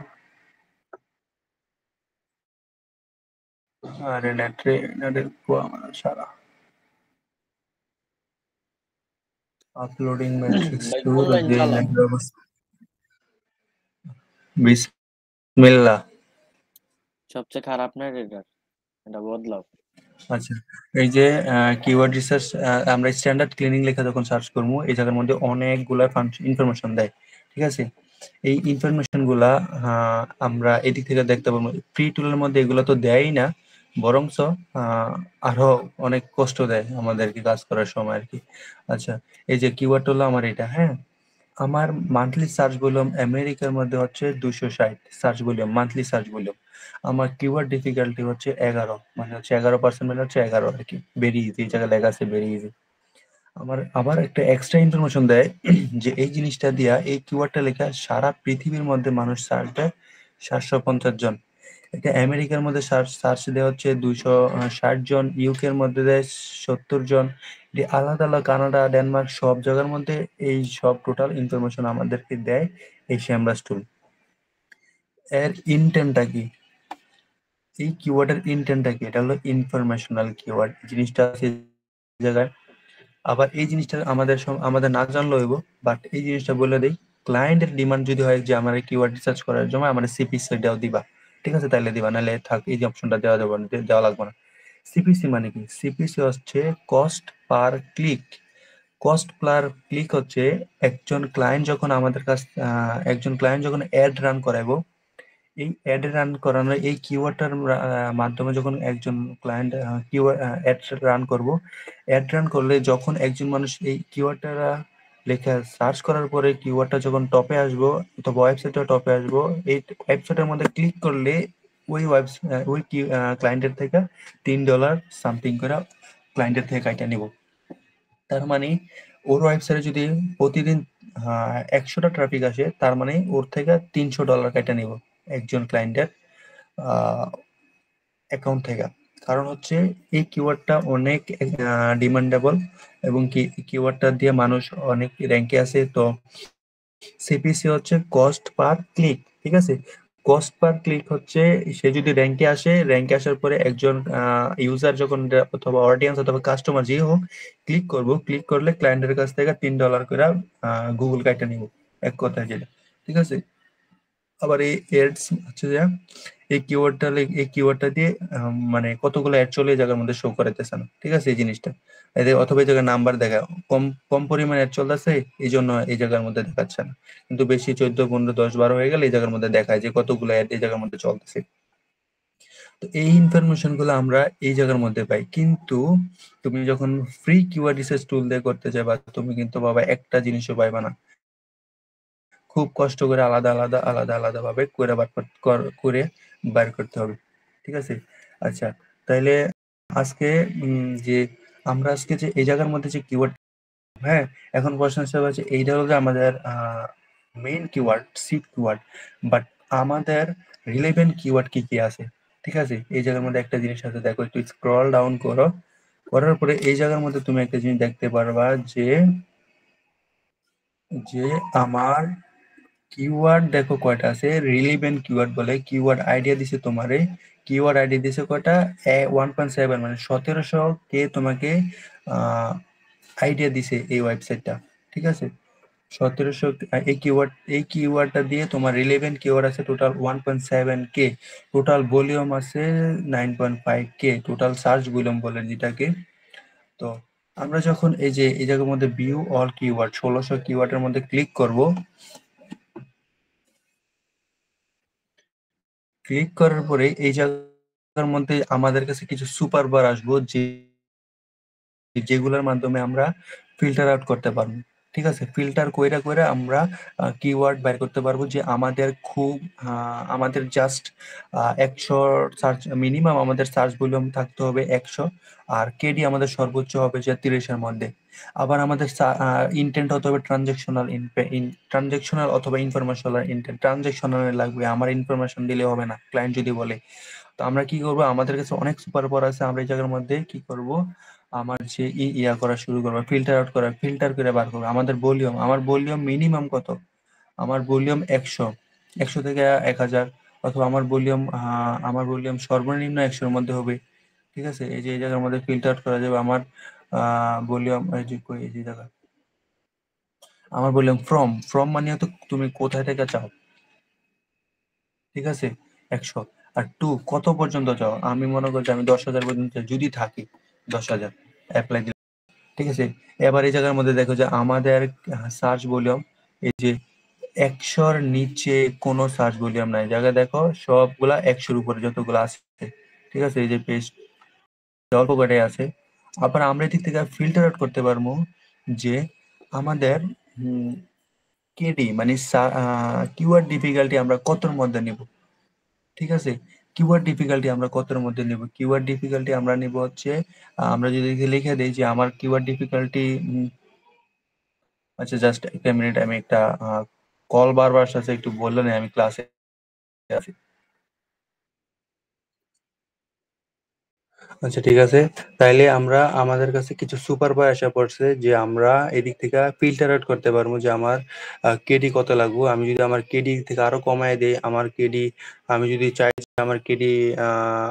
আরে নেটের সারা আপলোডিং ম্যাট্রিক্স ভাই টু কোন লাইন যে চালাও? নেটের অবস্থা। বিসমিল্লাহ। সবচেয়ে খারাপ নেট এটা, এটা বদলাও। আচ্ছা, এই যে কিওয়ার্ড রিসার্চ, আমরা স্ট্যান্ডার্ড ক্লিনিং লেখা যখন সার্চ করবো এই জায়গার মধ্যে অনেকগুলা ইনফরমেশন দেয়, ঠিক আছে? এই ইনফরমেশন গুলা আমরা এদিক থেকে দেখতে পাবো। ফ্রি টুলের মধ্যে এগুলো তো দেয়ই না, বরঞ্চ আরো অনেক কষ্ট দেয় আমাদেরকে কাজ করার সময় আর কি। আচ্ছা, এই যে কিওয়ার্ড হলো আমার এটা, হ্যাঁ, আমার মান্থলি সার্চ ভলিউম আমেরিকার মধ্যে হচ্ছে 260 search volume, monthly search volume. আমার কিওয়ার্ড ডিফিকাল্টি হচ্ছে 11, মানে হচ্ছে 11%, মানে হচ্ছে 11 আর কি, ভেরি ইজি, এই জায়গায় লেখা আছে ভেরি ইজি। আমার আবার একটা এক্সট্রা ইনফরমেশন দেয় যে এই জিনিসটা দিয়া, এই কিওয়ার্ডটা লেখা সারা পৃথিবীর মধ্যে মানুষ সার্চ দেয় 750 জন। এটা আমেরিকার মধ্যে সার্চ দেওয়া হচ্ছে 260 জন, ইউকে এর মধ্যে দেয় 70 জন। এটি আলাদা আলাদা, কানাডা, ডেনমার্ক সব জায়গার মধ্যে এই সব টোটাল ইনফরমেশন আমাদেরকে দেয় এই সেমরাস টুল। এর ইনটেন্টটা কি, এই কিওয়ার্ডের ইনটেন্টটা কি? এটা হলো ইনফরমেশনাল কিওয়ার্ড, জিনিসটা আছে এই জায়গায়। আবার এই জিনিসটা আমাদের না জানলেও হইব, বাট এই জিনিসটা বলে দেই, ক্লায়েন্টের ডিমান্ড যদি হয় যে আমার কিওয়ার্ড রিসার্চ করার জন্য আমার সিপিসি দেওয়া দিবা, ঠিক আছে, তাইলে দিবা, নাহলে থাক, এই যে অপশনটা দেওয়া যাবে না, দেওয়া লাগবে না। সিপিসি মানে কি? সিপিসি হচ্ছে cost per click. Cost per click হচ্ছে একজন ক্লায়েন্ট যখন অ্যাড রান করাইবো, এই অ্যাড রান করানোর এই কিওয়ার্ডটার মাধ্যমে যখন একজন ক্লায়েন্ট অ্যাড রান করব, অ্যাড রান করলে যখন একজন মানুষ এই কিওয়ার্ডটা লেখা সার্চ করার পরে কিওয়ার্ডটা যখন টপে আসবো অথবা ওয়েবসাইটটা টপে আসবো, এই ওয়েবসাইটের মধ্যে ক্লিক করলে ওই ক্লায়েন্টের থেকে $3 সামথিং করে ক্লায়েন্টের থেকে কাইটা নিব। তার মানে ওর ওয়েবসাইটে যদি প্রতিদিন 100টা ট্রাফিক আসে, তার মানে ওর থেকে $300 কেটে নিব একজন ক্লায়েন্টের অ্যাকাউন্ট থেকে। কারণ হচ্ছে এই কিওয়ার্ডটা অনেক ডিমান্ডেবল, এবং কি কিওয়ার্ডটা দিয়ে মানুষ অনেক র্যাঙ্কে আছে। তো সিপিসি হচ্ছে কস্ট পার ক্লিক, ঠিক আছে? কস্ট পার ক্লিক হচ্ছে, সে যদি র্যাঙ্কে আসার পরে একজন ইউজার যখন অথবা অডিয়েন্স অথবা কাস্টমার যে হোক ক্লিক করলে ক্লায়েন্টের কাছ থেকে $3 করে গুগল কাইটা নিব, এক কথায় যেটা, ঠিক আছে? আবার এই এডস হচ্ছে যে এই কিওয়ার্ডটা দিয়ে মানে কতগুলো অ্যাড চলে এই জায়গার মধ্যে শো করাইতেছে না, ঠিক আছে? এই জিনিসটা এদের, অথবা এই জায়গায় নাম্বার দেখায় কম কম পরিমাণে অ্যাড চলতেছে, এই জন্য এই জায়গার মধ্যে দেখাচ্ছে না। কিন্তু বেশি 14, 15, 10, 12 হয়ে গেলে এই জায়গার মধ্যে দেখায় যে কতগুলো অ্যাড এই জায়গার মধ্যে চলতেছে। তো এই ইনফরমেশন গুলো আমরা এই জায়গার মধ্যে পাই। কিন্তু তুমি যখন ফ্রি কিওয়ার্ড রিসার্চ টুল দিয়ে করতে যাবা, তুমি কিন্তু বাবা একটা জিনিসও পাইবা না, খুব কষ্ট করে আলাদা ভাবে করে বার করতে হবে, ঠিক আছে? আচ্ছা, তাইলে আজকে যে আমরা আজকে যে এই জায়গার মধ্যে যে কিওয়ার্ড, হ্যাঁ, এখন প্রশ্ন হচ্ছে এইটা হলো যে আমাদের main keyword, seed keyword, but আমাদের রিলেভেন্ট কিওয়ার্ড কি কি আছে, ঠিক আছে? এই জায়গার মধ্যে একটা জিনিস আছে, দেখো, একটু স্ক্রল ডাউন করো, করার পরে এই জায়গার মধ্যে তুমি একটা জিনিস দেখতে পারবা যে যে আমার কিওয়ার্ড দেখো কয়টা আছে, রিলিভেন্ট কিওয়ার্ড বলে, কিওয়ার্ড আইডিয়া দিছে তোমারে, কিওয়ার্ড আইডিয়া দিছে কয়টা, 1.7, মানে 1700 কে তোমাকে আইডিয়া দিছে এই ওয়েবসাইটটা, ঠিক আছে? 1700 এই কিওয়ার্ডটা দিয়ে তোমার রিলেভেন্ট কিওয়ার্ড আছে টোটাল 1.7 কে, টোটাল ভলিউম আছে 9.5 কে, টোটাল সার্চ ভলিউম বলে যেটাকে। তো আমরা যখন এই যে এই জায়গার মধ্যে ভিউ অল কিওয়ার্ড, 1600 কিওয়ার্ডের মধ্যে ক্লিক করব, ক্লিক করার পরে এই জায়গার মধ্যে আমাদের কাছে কিছু সুপার বার আসবো, যেগুলোর মাধ্যমে আমরা ফিল্টার আউট করতে পারবো, ঠিক আছে? ফিল্টার কইরা কইরা আমরা কিওয়ার্ড বের করতে পারবো যে আমাদের জাস্ট 100 সার্চ মিনিমাম, আমাদের সার্চ ভলিউম থাকতে হবে 100, আর কেডি আমাদের সর্বোচ্চ হবে যে 30-এর মধ্যে। আবার আমাদের ইন্টেন্ট হতে হবে ট্রানজেকশনাল অথবা ইনফরমেশনাল ইন্টেন্ট। ট্রানজেকশনাল লাগবে, আমার ইনফরমেশন দিলে হবে না, ক্লায়েন্ট যদি বলে। তো আমরা কি করব, আমাদের কাছে অনেক সুপার পাওয়ার আছে, আমরা এই জায়গার মধ্যে কি করব, আমার যে ইয়া করা শুরু করবো, ফিল্টার করে বার করবো। আমার ভলিউম মিনিমাম কত, আমার ভলিউম 100 থেকে 1000, অথবা আমার ভলিউম সর্বনিম্ন 100-এর মধ্যে হবে, ঠিক আছে? এই যে এই জায়গার মধ্যে ফিল্টার করা যাবে আমার ভলিউম, এই যে এই যে জায়গা, আমার ভলিউম ফ্রম মানে তো তুমি কোথায় থেকে চাও, ঠিক আছে? 100। আর টু কত পর্যন্ত চাও, আমি মনে করছি আমি 10,000 পর্যন্ত চাই, যদি থাকি 10,000 অ্যাপ্লাই দিলাম। ঠিক আছে, এবার এই জায়গার মধ্যে দেখো যে আমাদের সার্চ ভলিউম, এই যে 100-র নিচে কোনো সার্চ ভলিউম নাই, জায়গায় দেখো সবগুলা 100-র উপরে যতগুলো আছে। ঠিক আছে, এই যে পেজ অল্প কয়টাই আছে। আবার আমরা এদিক থেকে ফিল্টার আউট করতে পারবো যে আমাদের কেডি মানে কিওয়ার্ড ডিফিকাল্টি আমরা কতর মধ্যে নিব। ঠিক আছে, কিওয়ার্ড ডিফিকাল্টি আমরা কতর মধ্যে নিব, কিওয়ার্ড ডিফিকাল্টি আমরা নিব হচ্ছে আমরা যদি লিখে দিই যে আমার কিওয়ার্ড ডিফিকাল্টি, আচ্ছা জাস্ট একটা মিনিট, আমি একটা কল বারবার আসছে, একটু বললেন আমি ক্লাসে আছি। আচ্ছা ঠিক আছে, তাইলে আমরা আমাদের কাছে কিছু সুপার পাওয়ার আসা পড়ছে যে আমরা এদিক থেকে ফিল্টার আউট করতে পারবো যে আমার কেডি কত লাগবে। আমি যদি আমার কেডি থেকে আরো কমায় দেই, আমার কেডি আমি যদি চাই যে আমার কেডি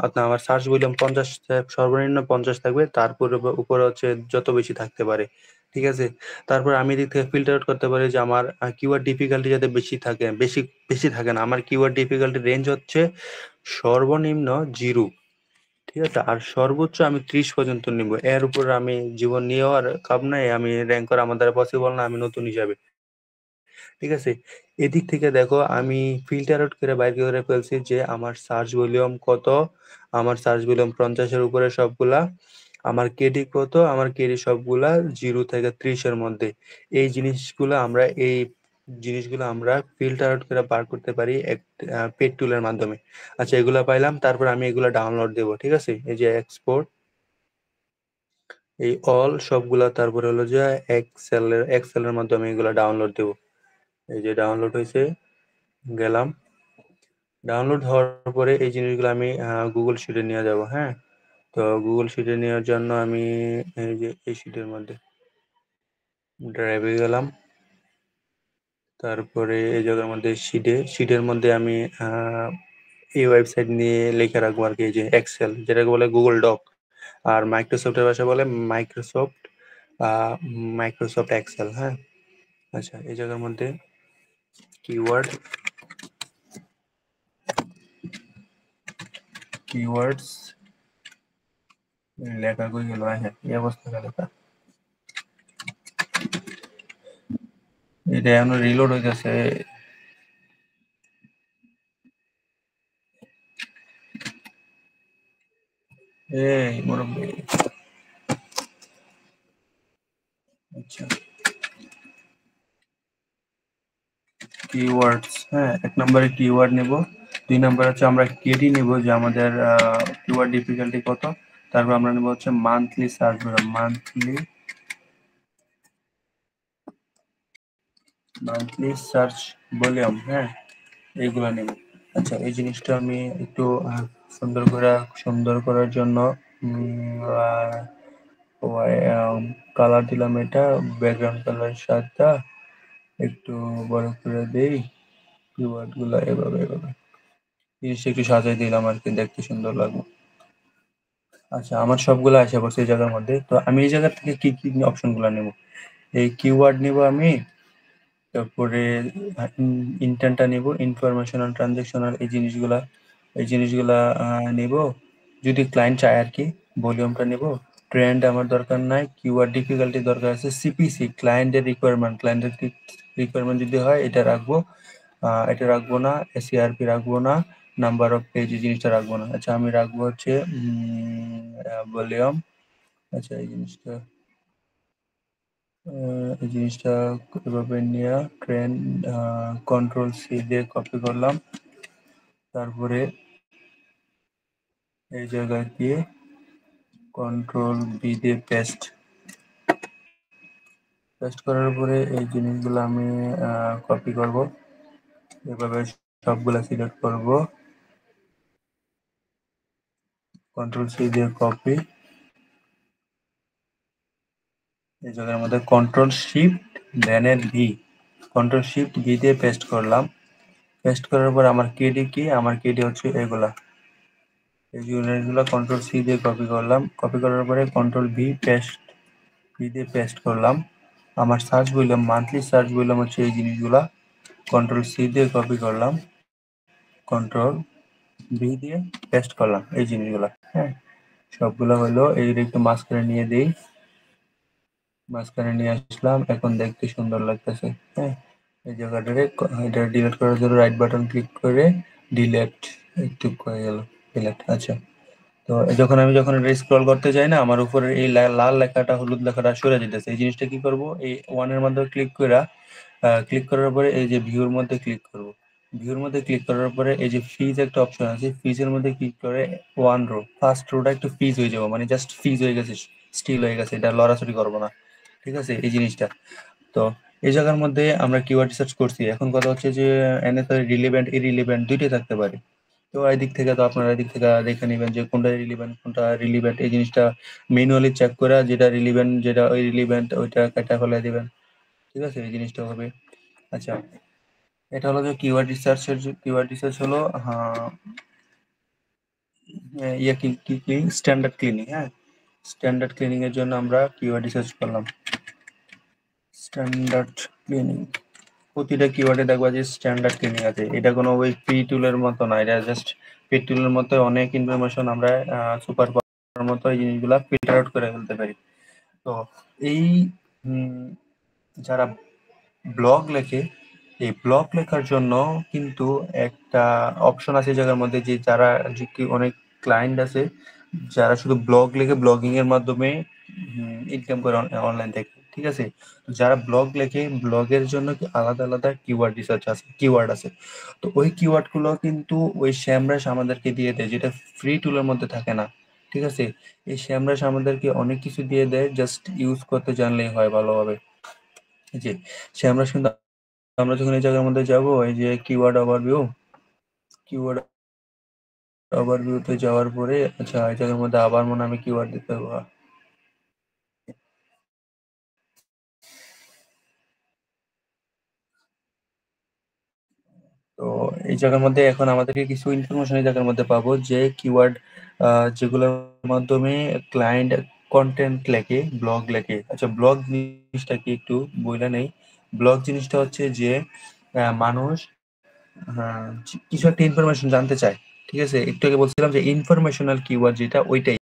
আপনার আমার সার্চ ভলিউম 50, সর্বনিম্ন 50 থাকবে, তারপর উপরে হচ্ছে যত বেশি থাকতে পারে। ঠিক আছে, তারপর আমি এদিক থেকে ফিল্টার আউট করতে পারি যে আমার কিওয়ার্ড ডিফিকাল্টি যাতে বেশি থাকে, বেশি বেশি থাকে না, আমার কিওয়ার্ড ডিফিকাল্টি রেঞ্জ হচ্ছে সর্বনিম্ন 0। ঠিক আছে, আর সর্বোচ্চ আমি 30 পর্যন্ত নিব, এর উপর আমি জীবন নিয়েও আর কাম নাই, আমি র্যাঙ্ক করা আমার দ্বারা পসিবল না, আমি নতুন হিসাবে। ঠিক আছে, এদিক থেকে দেখো আমি ফিল্টার আউট করে বাইর করে ফেলছি যে আমার সার্চ ভলিউম কত, আমার সার্চ ভলিউম 50-এর উপরে সবগুলা, আমার কেডি কত, আমার কেডি সবগুলা 0 থেকে 30-এর মধ্যে। এই জিনিসগুলো আমরা ফিল্টার আউট করে বার করতে পারি এক পেড টুলের মাধ্যমে। আচ্ছা এগুলা পাইলাম, তারপর আমি এগুলা ডাউনলোড দেবো। ঠিক আছে, এই যে এক্সপোর্ট, এই অল সবগুলা, তারপরে হলো যে এক্সেলের মাধ্যমে এগুলা ডাউনলোড দেবো। এই যে ডাউনলোড হয়েছে, গেলাম, ডাউনলোড হওয়ার পরে এই জিনিসগুলো আমি গুগল শিটে নিয়ে যাব। হ্যাঁ, তো গুগল শিটে নেওয়ার জন্য আমি এই যে এই শিটের মধ্যে ড্রাইভে গেলাম, তারপরে এই জায়গার মধ্যে শিটের মধ্যে আমি এই ওয়েবসাইট নিয়ে লিখে রাখবো আর কি, এই যে এক্সেল যেটাকে বলে গুগল ডক, আর মাইক্রোসফটের ভাষা বলে মাইক্রোসফট মাইক্রোসফট এক্সেল। হ্যাঁ, আচ্ছা এই জায়গার মধ্যে কিওয়ার্ড কিওয়ার্ডস লেখা কই গেল, হ্যাঁ এই অবস্থা লেখা, এটা এখন রিলোড হইতেছে। এই মুরব্বি, আচ্ছা কিওয়ার্ডস, হ্যাঁ এক নম্বরে কিওয়ার্ড নেব, 2 নম্বর হচ্ছে আমরা কেডি নেব যে আমাদের কিওয়ার্ড ডিফিকাল্টি কত, তারপর আমরা নেব হচ্ছে মান্থলি সার্চ ভলিউম। হ্যাঁ, এইগুলা নেব। আচ্ছা এই জিনিসটা আমি একটু সুন্দর করার জন্য কালার দিলাম, এটা ব্যাকগ্রাউন্ড কালার 7টা, একটু বড় করে দেই, কিওয়ার্ড গুলা এভাবে এভাবে জিনিসটা একটু সাজাই দিলাম আর কি, দেখতে সুন্দর লাগবে। আচ্ছা আমার সবগুলো আসে পড়ছে এই জায়গার মধ্যে, তো আমি এই জায়গা থেকে কি কি অপশন গুলা নেব, এই কিওয়ার্ড নিব আমি, তারপরে ইন্টেন্টটা নিব, ইনফরমেশনাল ট্রানজেকশনাল এই জিনিসগুলা নিব, যদি ক্লায়েন্ট চায় আর কি। ভলিউমটা নিব, ট্রেন্ড আমার দরকার নাই, কিওয়ার্ড ডিফিকাল্টি দরকার আছে, সিপিসি ক্লায়েন্টের রিকোয়ারমেন্ট যদি হয় এটা রাখবো, এটা রাখবো না, এসিআরপি রাখবো না, নাম্বার অফ পেজ এই জিনিসটা রাখবো না। আচ্ছা আমি রাখবো হচ্ছে ভলিউম। আচ্ছা এই জিনিসটা এভাবে নিয়ে ট্রেন্ড কন্ট্রোল সি দিয়ে কপি করলাম, তারপরে এই জায়গায় দিয়ে কন্ট্রোল বি দিয়ে পেস্ট করার পরে এই জিনিসগুলো আমি কপি করব, এভাবে সবগুলা সিলেক্ট করব, কন্ট্রোল সি দিয়ে কপি, এই জায়গার মধ্যে কন্ট্রোল শিফট ভি দিয়ে পেস্ট করলাম। পেস্ট করার পর আমার কেডি হচ্ছে এগুলা, এই ইউনিটগুলো কন্ট্রোল সি দিয়ে কপি করলাম, কপি করার পরে কন্ট্রোল ভি দিয়ে পেস্ট করলাম। আমার মান্থলি সার্চ ভলিউম হচ্ছে এই জিনিসগুলা, কন্ট্রোল সি দিয়ে কপি করলাম, কন্ট্রোল ভি দিয়ে পেস্ট করলাম এই জিনিসগুলা। হ্যাঁ, সবগুলা হলো এই একটু মাঝখানে নিয়ে দিই, মাঝখানে নিয়ে আসলাম, এখন দেখতে সুন্দর লাগতেছে। হ্যাঁ, এই জায়গাটারে এটা ডিলিট করার জন্য রাইট বাটন ক্লিক করে ডিলেট, একটু হয়ে গেল ডিলেট। আচ্ছা, তো যখন এটা স্ক্রল করতে যাই না, আমার উপরে এই লাল লেখাটা হলুদ লেখাটা সরে যেতেছে। এই জিনিসটা কি করব, এই ওয়ানের মধ্যে ক্লিক করার পরে এই যে ভিউর মধ্যে ক্লিক করব। ভিউর মধ্যে ক্লিক করার পরে এই যে ফিজ একটা অপশন আছে, ফিজের মধ্যে ক্লিক করে ওয়ান রো, ফার্স্ট রোটা একটু ফিজ হয়ে যাবো, মানে জাস্ট ফিজ হয়ে গেছে, স্টিল হয়ে গেছে, এটা লড়াচড়ি করবো না। ঠিক আছে, এই জিনিসটা। তো এই জায়গার মধ্যে আমরা কিওয়ার্ড রিসার্চ করছি। এখন কথা হচ্ছে যে এনএসআর রিলেভেন্ট ইরিলেভেন্ট দুইটাই থাকতে পারে। তো এই দিক থেকে তো আপনারা এই দিক থেকে দেখে নেবেন যে কোনটা রিলিভেন্ট কোনটা রিলিভেন্ট, এই জিনিসটা ম্যানুয়ালি চেক করে যেটা রিলিভেন্ট যেটা ওই রিলিভেন্ট ওইটা কেটে ফেলে দিবেন। ঠিক আছে, এই জিনিসটা হবে। আচ্ছা, এটা হলো যে কিওয়ার্ড রিসার্চ হলো, হ্যাঁ, ইয়ে কি কি কি স্ট্যান্ডার্ড ক্লিনিং। হ্যাঁ, স্ট্যান্ডার্ড ক্লিনিং এর জন্য আমরা কিওয়ার্ড রিসার্চ করলাম স্ট্যান্ডার্ড ক্লিনিং। প্রতিটা কিওয়ার্ডে দেখবা যে স্ট্যান্ডার্ড ক্লিনিং আছে। এটা কোনো ওই পি টুলের মতো না, এটা জাস্ট পি টুলের মতো অনেক ইনফরমেশন আমরা সুপার পাওয়ার মতো এই জিনিসগুলা ফিল্টার আউট করে ফেলতে পারি। তো এই যারা ব্লগ লেখে, এই ব্লগ লেখার জন্য কিন্তু একটা অপশন আছে জায়গার মধ্যে, যে যারা যে কি অনেক ক্লায়েন্ট আছে যারা শুধু ব্লগ লেখে, ব্লগিং এর মাধ্যমে ইনকাম করে অনলাইন থেকে। ঠিক আছে, তো যারা ব্লগ লেখে ব্লগের জন্য আলাদা আলাদা কিওয়ার্ড রিসার্চ আছে, কিওয়ার্ড আছে। তো ওই কিওয়ার্ড গুলো কিন্তু ওই শ্যামরাশ আমাদেরকে দিয়ে দেয়, যেটা ফ্রি টুলের মধ্যে থাকে না। ঠিক আছে, এই শ্যামরাশ আমাদেরকে অনেক কিছু দিয়ে দেয়, জাস্ট ইউজ করতে জানলেই হয় ভালোভাবে। এই যে শ্যামরাশ কিন্তু আমরা যখন এই জায়গার মধ্যে যাব, এই যে কিওয়ার্ড ওভারভিউতে যাওয়ার পরে, আচ্ছা এই জায়গার মধ্যে আবার মনে হয় আমি কিওয়ার্ড দিতে হবে। তো এই জায়গার মধ্যে এখন আমাদেরকে কিছু ইনফরমেশন এই জায়গার মধ্যে পাবো, যে কিওয়ার্ড যেগুলোর মাধ্যমে ক্লায়েন্ট কন্টেন্ট লেখে, ব্লগ লেখে। আচ্ছা, ব্লগ জিনিসটা কি একটু বইলা নেই। ব্লগ জিনিসটা হচ্ছে যে মানুষ কিছু একটা ইনফরমেশন জানতে চায়। ঠিক আছে, একটু আগে বলছিলাম যে ইনফরমেশনাল কিওয়ার্ড যেটা ওইটাই।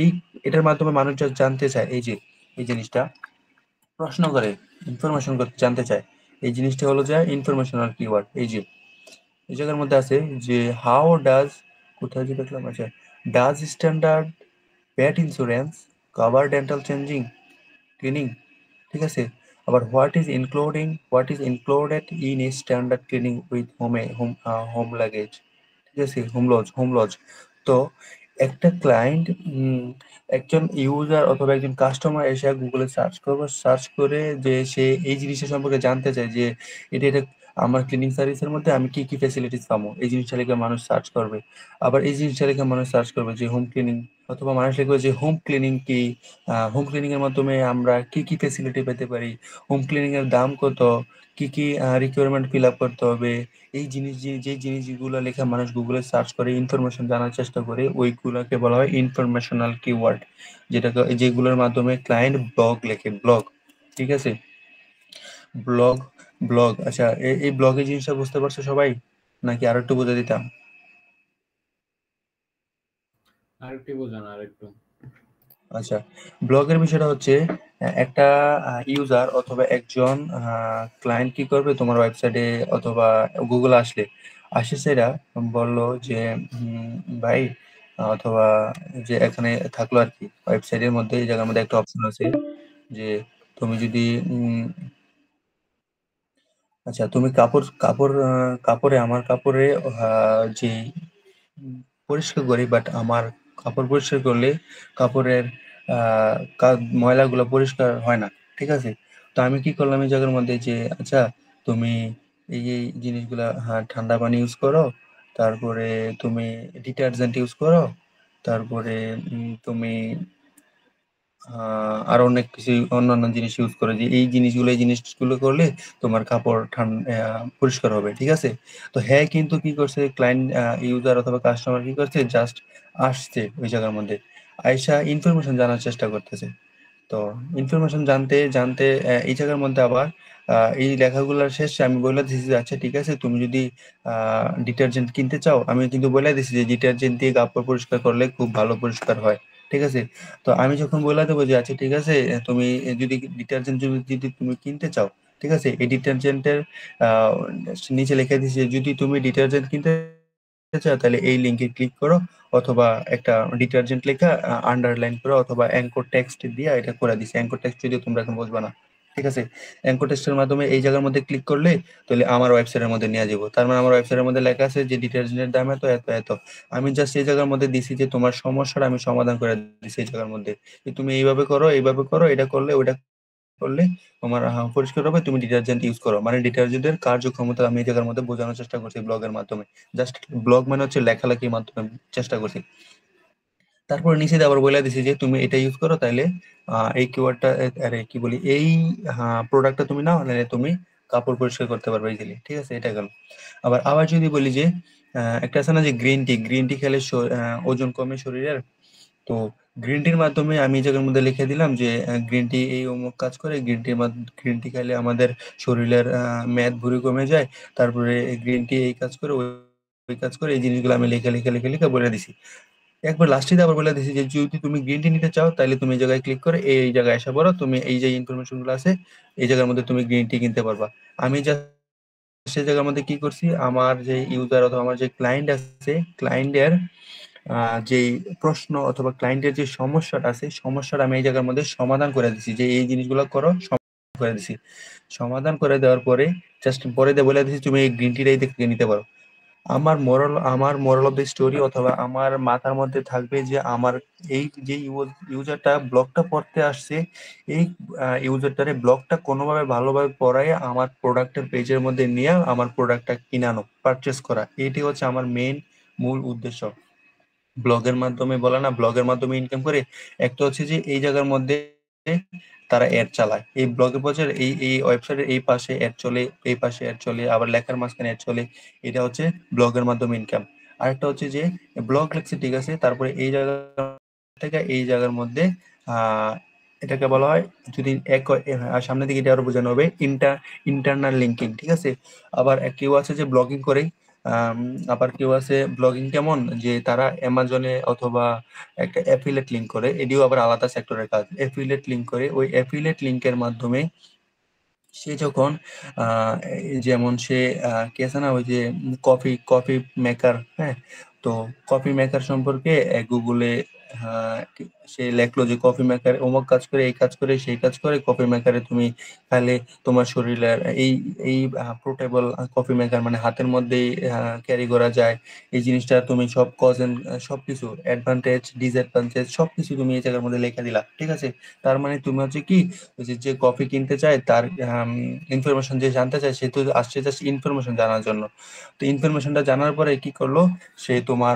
এই এটার মাধ্যমে মানুষ যা জানতে চায়, এই যে এই জিনিসটা প্রশ্ন করে, ইনফরমেশন জানতে চায়, এই জিনিসটা হলো যে ইনফরমেশনাল কিওয়ার্ড। এই যে এই জায়গার মধ্যে আছে যে হাউ ডাজ, কোথায় যে দেখলাম, আচ্ছা, does standard pet insurance cover dental changing cleaning. ঠিক আছে, আবার what is included in a standard cleaning with home luggage. ঠিক আছে, হোম লজ। তো একটা ক্লায়েন্ট, একজন ইউজার অথবা একজন কাস্টমার এসে গুগলে সার্চ করে যে সে এই জিনিসটা সম্পর্কে জানতে চায়, যে এটা আমার ক্লিনিং সার্ভিসের মধ্যে আমি কি কি ফ্যাসিলিটিস পাবো, এই জিনিসটা লিখে মানুষ সার্চ করবে। আবার এই জিনিসটা লিখে মানুষ সার্চ করবে যে হোম ক্লিনিং, অথবা মানুষ লিখবে যে হোম ক্লিনিং কি, হোম ক্লিনিং এর মাধ্যমে আমরা কি কি ফ্যাসিলিটি পেতে পারি, হোম ক্লিনিং এর দাম কত, কি কি রিকোয়ারমেন্ট ফিল আপ করতে হবে। এই যে জিনিসগুলো লেখা মানুষ গুগলে সার্চ করে ইনফরমেশন জানার চেষ্টা করে, ওইগুলোকে বলা হয় ইনফরমেশনাল কিওয়ার্ড, যেগুলোর মাধ্যমে ক্লায়েন্ট ব্লগ লেখে, ব্লগ। ঠিক আছে, ব্লগ ব্লগ। আচ্ছা, এই ব্লগের জিনিসটা বুঝতে পারছো সবাই, নাকি আরো একটু বুঝে দিতাম? আরেকটু বোঝান আরেকটু। আচ্ছা, ব্লগের বিষয়টা হচ্ছে একটা ইউজার অথবা একজন ক্লায়েন্ট কি করবে, তোমার ওয়েবসাইটে অথবা গুগল আসে সেটা বললো যে ভাই, অথবা যে এখানে থাকলো আর কি, ওয়েবসাইটের মধ্যে এই জায়গার মধ্যে একটা অপশন আছে যে তুমি যদি আচ্ছা, তুমি কাপড়ে আমার কাপড়ে যে পরিষ্কার করি, বাট আমার কাপড় পরিষ্কার করলে কাপড়ের ময়লাগুলো পরিষ্কার হয় না। ঠিক আছে, তো আমি কি করলাম এই জায়গার মধ্যে, যে আচ্ছা তুমি এই জিনিসগুলা, হ্যাঁ, ঠান্ডা পানি ইউজ করো, তারপরে তুমি ডিটারজেন্ট ইউজ করো, তারপরে তুমি আরো অনেক কিছু অন্যান্য জিনিস ইউজ করে, যে এই জিনিসগুলো করলে তোমার কাপড় পরিষ্কার হবে। ঠিক আছে, তো হ্যাঁ, কিন্তু কি করছে ক্লায়েন্ট, ইউজার অথবা কাস্টমার কি করছে, জাস্ট আসছে ওই জায়গার মধ্যে, আয়সা ইনফরমেশন জানার চেষ্টা করতেছে। তো ইনফরমেশন জানতে জানতে এই জায়গার মধ্যে আবার এই লেখাগুলোর শেষে আমি বলে দিছি যে আচ্ছা ঠিক আছে, তুমি যদি ডিটারজেন্ট কিনতে চাও, আমি কিন্তু বলে দিছি যে ডিটারজেন্ট দিয়ে কাপড় পরিষ্কার করলে খুব ভালো পরিষ্কার হয়। ঠিক আছে, তো আমি যখন বলে দেবো যে আচ্ছা ঠিক আছে, তুমি যদি ডিটারজেন্ট যদি তুমি কিনতে চাও, ঠিক আছে, এই ডিটারজেন্টের নিচে লিখে দিছি যে যদি তুমি ডিটারজেন্ট কিনতে চাও তাহলে এই লিঙ্কে ক্লিক করো, অথবা একটা ডিটারজেন্ট লেখা আন্ডারলাইন করো, অথবা অ্যাঙ্কর টেক্সট দিয়ে এটা করে দিছি। অ্যাঙ্কর টেক্সট যদি তোমরা এখন বুঝবা না, ঠিক আছে, অ্যাঙ্কর টেক্সটের মাধ্যমে এই জায়গার মধ্যে ক্লিক করলে তাহলে আমার ওয়েবসাইটের মধ্যে নিয়ে যাবো। তার মানে আমার ওয়েবসাইটের মধ্যে লেখা আছে যে ডিটারজেন্টের দাম এত এত এত। আমি জাস্ট এই জায়গার মধ্যে দিছি যে তোমার সমস্যাটা আমি সমাধান করে দিছি এই জায়গার মধ্যে, যে তুমি এইভাবে করো, এইভাবে করো, এটা করলে ওইটা করলে তোমার পরিষ্কার হবে, তুমি ডিটারজেন্ট ইউজ করো। মানে ডিটারজেন্টের কার্যক্ষমতা আমি এই জায়গার মধ্যে বোঝানোর চেষ্টা করছি ব্লগের মাধ্যমে। জাস্ট ব্লগ মানে হচ্ছে লেখালেখির মাধ্যমে চেষ্টা করছি। তারপরে নিচে দিয়ে আবার বলে দিছি যে তুমি এটা ইউজ করো, তাইলে এই কিওয়ার্ডটা, আরে কি বলি, এই প্রোডাক্টটা তুমি নাও, নাহলে তুমি কাপড় পরিষ্কার করতে পারবে ইজিলি। ঠিক আছে, এটা গেল। আবার আবার যদি বলি যে একটা আছে না যে গ্রিন টি, গ্রিন টি খেলে ওজন কমে শরীরের। তো গ্রিন টির মাধ্যমে আমি এই জায়গার মধ্যে লিখে দিলাম যে গ্রিন টি এই অমুক কাজ করে, গ্রিন টি খেলে আমাদের শরীরের মেদ ভুঁড়ি কমে যায়, তারপরে গ্রিন টি এই কাজ করে, ওই কাজ করে, এই জিনিসগুলো আমি লিখে লিখে লিখে লিখে বলে দিছি। একবার লাস্টে আবার বলে দিছি যে যদি তুমি গ্রিন টি নিতে চাও তাহলে তুমি এই জায়গায় ক্লিক করে এই জায়গায় আসা পড়ো, তুমি এই যে ইনফরমেশন গুলো আছে এই জায়গার মধ্যে তুমি গ্রিন টি কিনতে পারবা। আমি জাস্ট সেই জায়গার মধ্যে কি করছি, আমার যে ইউজার অথবা আমার যে ক্লায়েন্ট আছে, ক্লায়েন্টের যেই প্রশ্ন অথবা ক্লায়েন্টের যে সমস্যাটা আছে, সমস্যাটা আমি এই জায়গার মধ্যে সমাধান করে দিছি, যে এই জিনিসগুলো করো, সমাধান করে দিছি। সমাধান করে দেওয়ার পরে জাস্ট পরে দিয়ে বলে দিছি তুমি এই গ্রিন টিটাই দেখে নিতে পারো। আমার মোরাল অফ দ্য স্টোরি অথবা আমার মাথার মধ্যে থাকবে যে আমার এই যে ইউজারটা ব্লগটা পড়তে আসছে, এই ইউজারটারে ব্লগটা কোনোভাবে ভালোভাবে পড়ায় আমার প্রোডাক্টের পেজের মধ্যে নিয়ে আমার প্রোডাক্টটা কিনানো, পারচেস করা, এটি হচ্ছে আমার মেইন মূল উদ্দেশ্য। ব্লগের মাধ্যমে বলে না, ব্লগের মাধ্যমে ইনকাম করে। একটা হচ্ছে যে এই জায়গার মধ্যে তারা অ্যাড চালায়, এই ব্লগের পর্যায়ে এই এই ওয়েবসাইটের এই পাশে অ্যাড চলে, এই পাশে অ্যাড চলে, আবার লেখার মাঝখানে অ্যাড চলে। এটা হচ্ছে ব্লগের মাধ্যমে ইনকাম। আরেকটা হচ্ছে যে ব্লগ লিখছে, ঠিক আছে, তারপরে এই জায়গা থেকে এই জায়গার মধ্যে আহ এটাকে বলা হয়, যদি এক আর সামনের দিকে এটা আরো বোঝানো হবে ইন্টারনাল লিঙ্কিং। ঠিক আছে, আবার কেউ আছে যে ব্লগিং করে, আম, আবার কেউ আছে ব্লগিং কেমন, যে তারা অ্যামাজনে অথবা একটা অ্যাফিলেট লিঙ্ক করে, এটিও আবার আলাদা সেক্টরের কাজ। অ্যাফিলেট লিঙ্ক করে, ওই অ্যাফিলেট লিঙ্কের মাধ্যমে সে যখন যেমন সে কি আছে না, ওই যে কফি কফি মেকার, হ্যাঁ, তো কফি মেকার সম্পর্কে গুগলে সে লেখলো যে কফি মেকার অমুক কাজ করে, এই কাজ করে, সেই কাজ করে, কফি মেকারে তুমি খাইলে তোমার শরীরের এই পোর্টেবল কফি মেকার, মানে হাতের মধ্যেই ক্যারি করা যায়, এই জিনিসটা তুমি সব কজ এন্ড সবকিছু অ্যাডভান্টেজ ডিসঅ্যাডভান্টেজ সবকিছু তুমি এই জায়গার মধ্যে লেখা দিলা। ঠিক আছে, তার মানে তুমি হচ্ছে কি, ওই যে যে কফি কিনতে চায় তার ইনফরমেশন যে জানতে চায়, সে তো আসছে জাস্ট ইনফরমেশন জানার জন্য। তো ইনফরমেশনটা জানার পরে কি করলো, সে তোমার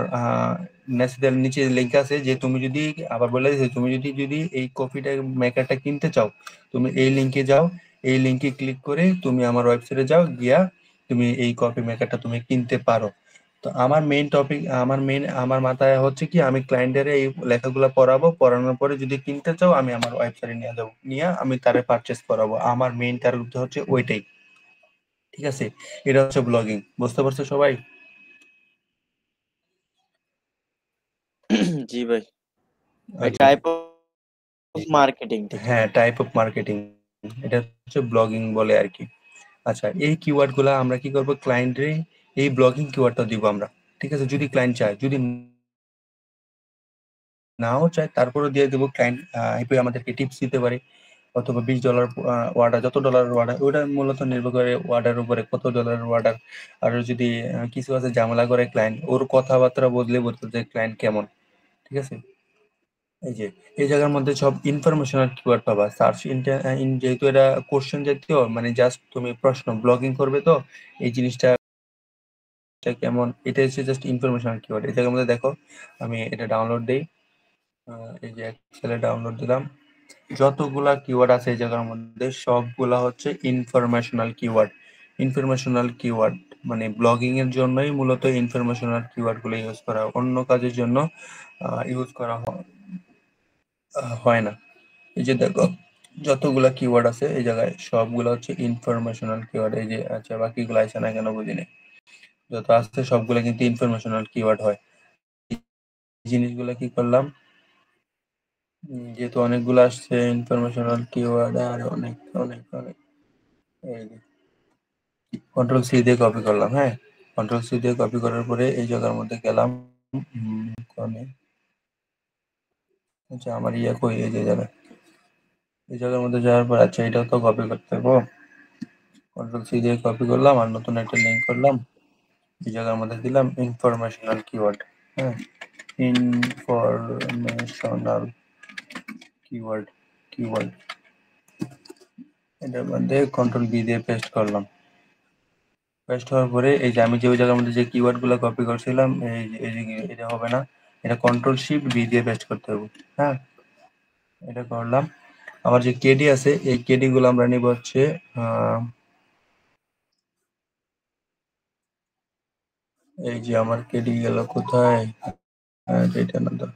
নেক্সটের নিচে লিঙ্ক আছে যে তুমি যদি, আবার বলে দিয়েছে, তুমি যদি যদি এই কফিটা মেকারটা কিনতে চাও, তুমি এই লিঙ্কে যাও, এই লিঙ্কে ক্লিক করে তুমি আমার ওয়েবসাইটে যাও, গিয়া তুমি এই কফি মেকারটা তুমি কিনতে পারো। তো আমার মেইন টপিক, আমার মাথায় হচ্ছে কি, আমি ক্লায়েন্টের এই লেখাগুলো পড়াবো, পড়ানোর পরে যদি কিনতে চাও আমি আমার ওয়েবসাইটে নিয়ে যাবো, নিয়ে আমি তারে পারচেস করাবো। আমার মেইন টার্গেট হচ্ছে ওইটাই। ঠিক আছে, এটা হচ্ছে ব্লগিং। বুঝতে পারছো সবাই? জি ভাই, আচ্ছা, টাইপ অফ মার্কেটিং, ঠিক হ্যাঁ, টাইপ অফ মার্কেটিং, এটা হচ্ছে ব্লগিং বলে আর কি। আচ্ছা, এই কিওয়ার্ড গুলা আমরা কি করবো, ক্লায়েন্টে এই ব্লগিং কিওয়ার্ডটা দিব আমরা। ঠিক আছে, যদি ক্লায়েন্ট চায়, যদি নাও চায় তারপরে দিয়ে দেবো। ক্লায়েন্ট আমাদেরকে টিপস দিতে পারে, অথবা $20 অর্ডার, যত ডলারের অর্ডার, ওটা মূলত নির্ভর করে অর্ডারের উপরে, কত ডলারের অর্ডার। আর যদি কিছু আছে ঝামেলা করে ক্লায়েন্ট, ওর কথাবার্তা বদলে বলতে যে ক্লায়েন্ট কেমন। ঠিক আছে, এই যে এই জায়গার মধ্যে সব ইনফরমেশনাল কিওয়ার্ড পাবা। সার্চ যেহেতু এটা কোশ্চেন জাতীয়, মানে জাস্ট তুমি প্রশ্ন, ব্লগিং করবে তো এই জিনিসটা কেমন, এটা হচ্ছে জাস্ট ইনফরমেশনাল কিওয়ার্ড। এই জায়গার মধ্যে দেখো, আমি এটা ডাউনলোড দিই, এই যে এক্সেলে ডাউনলোড দিলাম, যতগুলা কিওয়ার্ড আছে এই জায়গার মধ্যে সবগুলা হচ্ছে ইনফরমেশনাল কিওয়ার্ড। ইনফরমেশনাল কিওয়ার্ড মানে ব্লগিং এর জন্যই মূলত ইনফরমেশনাল কিওয়ার্ড গুলো ইউজ করা হয়, অন্য কাজের জন্য ইউজ করা হয় না। এই যে দেখো যতগুলা কিওয়ার্ড আছে এই জায়গায় সবগুলো হচ্ছে ইনফরমেশনাল কিওয়ার্ড। এই যে আচ্ছা বাকিগুলো আছে না কেন বুঝিনি, যত আছে সবগুলো কিন্তু ইনফরমেশনাল কিওয়ার্ড হয়। এই জিনিসগুলো কি করলাম, যেহেতু অনেকগুলো আসছে ইনফরমেশনাল কিওয়ার্ড আর অনেক অনেক অনেক, এই যে কন্ট্রোল সি দিয়ে কপি করলাম। হ্যাঁ, কন্ট্রোল সি দিয়ে কপি করার পরে এই জায়গার মধ্যে গেলাম। আচ্ছা আমার ইয়ে কই, এই যে জায়গায়, এই জায়গার মধ্যে যাওয়ার পর আচ্ছা এটাও তো কপি করতে হবে। কন্ট্রোল সি দিয়ে কপি করলাম আর নতুন একটা লিঙ্ক করলাম। এই জায়গার মধ্যে দিলাম ইনফরমেশনাল কিওয়ার্ড। হ্যাঁ, ইনফরমেশনাল কিওয়ার্ড কিওয়ার্ড এটার মধ্যে কন্ট্রোল বি দিয়ে পেস্ট করলাম। পেস্ট হওয়ার পরে এই যে আমি যে ওই জায়গার মধ্যে যে কিওয়ার্ড গুলো কপি করছিলাম এই যে এটা হবে না, এটা কন্ট্রোল শিফট বি দিয়ে পেস্ট করতে হবে। হ্যাঁ, এটা করলাম। আমার যে কেডি আছে এই কেডি গুলো আমরা নিব হচ্ছে এই যে আমার কেডি গেল কোথায়, এটা না তো,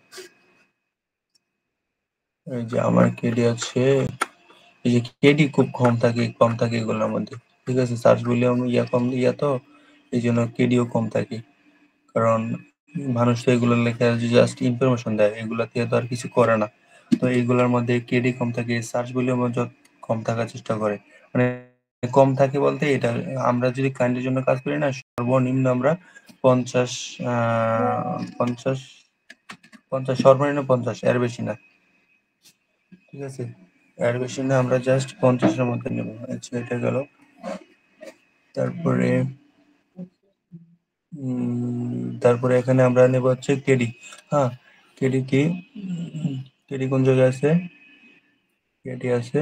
এই যে আমার কেডি আছে, এই যে কেডি খুব কম থাকে এগুলোর মধ্যে। ঠিক আছে, সার্চ ভলিউম কম তো এই জন্য কেডিও কম থাকে, কারণ মানুষ তো এগুলো লেখা জাস্ট ইনফরমেশন দেয়, এগুলা দিয়ে তো আর কিছু করে না। তো এইগুলোর মধ্যে কেডি কম থাকে, সার্চ ভলিউম কম থাকার চেষ্টা করে। মানে কম থাকে বলতে এটা আমরা যদি ক্লায়েন্টের জন্য কাজ করি না, সর্বনিম্ন আমরা 50 50 50 সর্বনিম্ন 50, এর বেশি না। ঠিক আছে, এর বেশি না, আমরা জাস্ট 50-এর মধ্যে নেব। আচ্ছা এটা গেল। তারপরে তারপরে এখানে আমরা নেব হচ্ছে কেডি। হ্যাঁ, কেডি কি, কেডি কোন জায়গায় আছে, কেডি আছে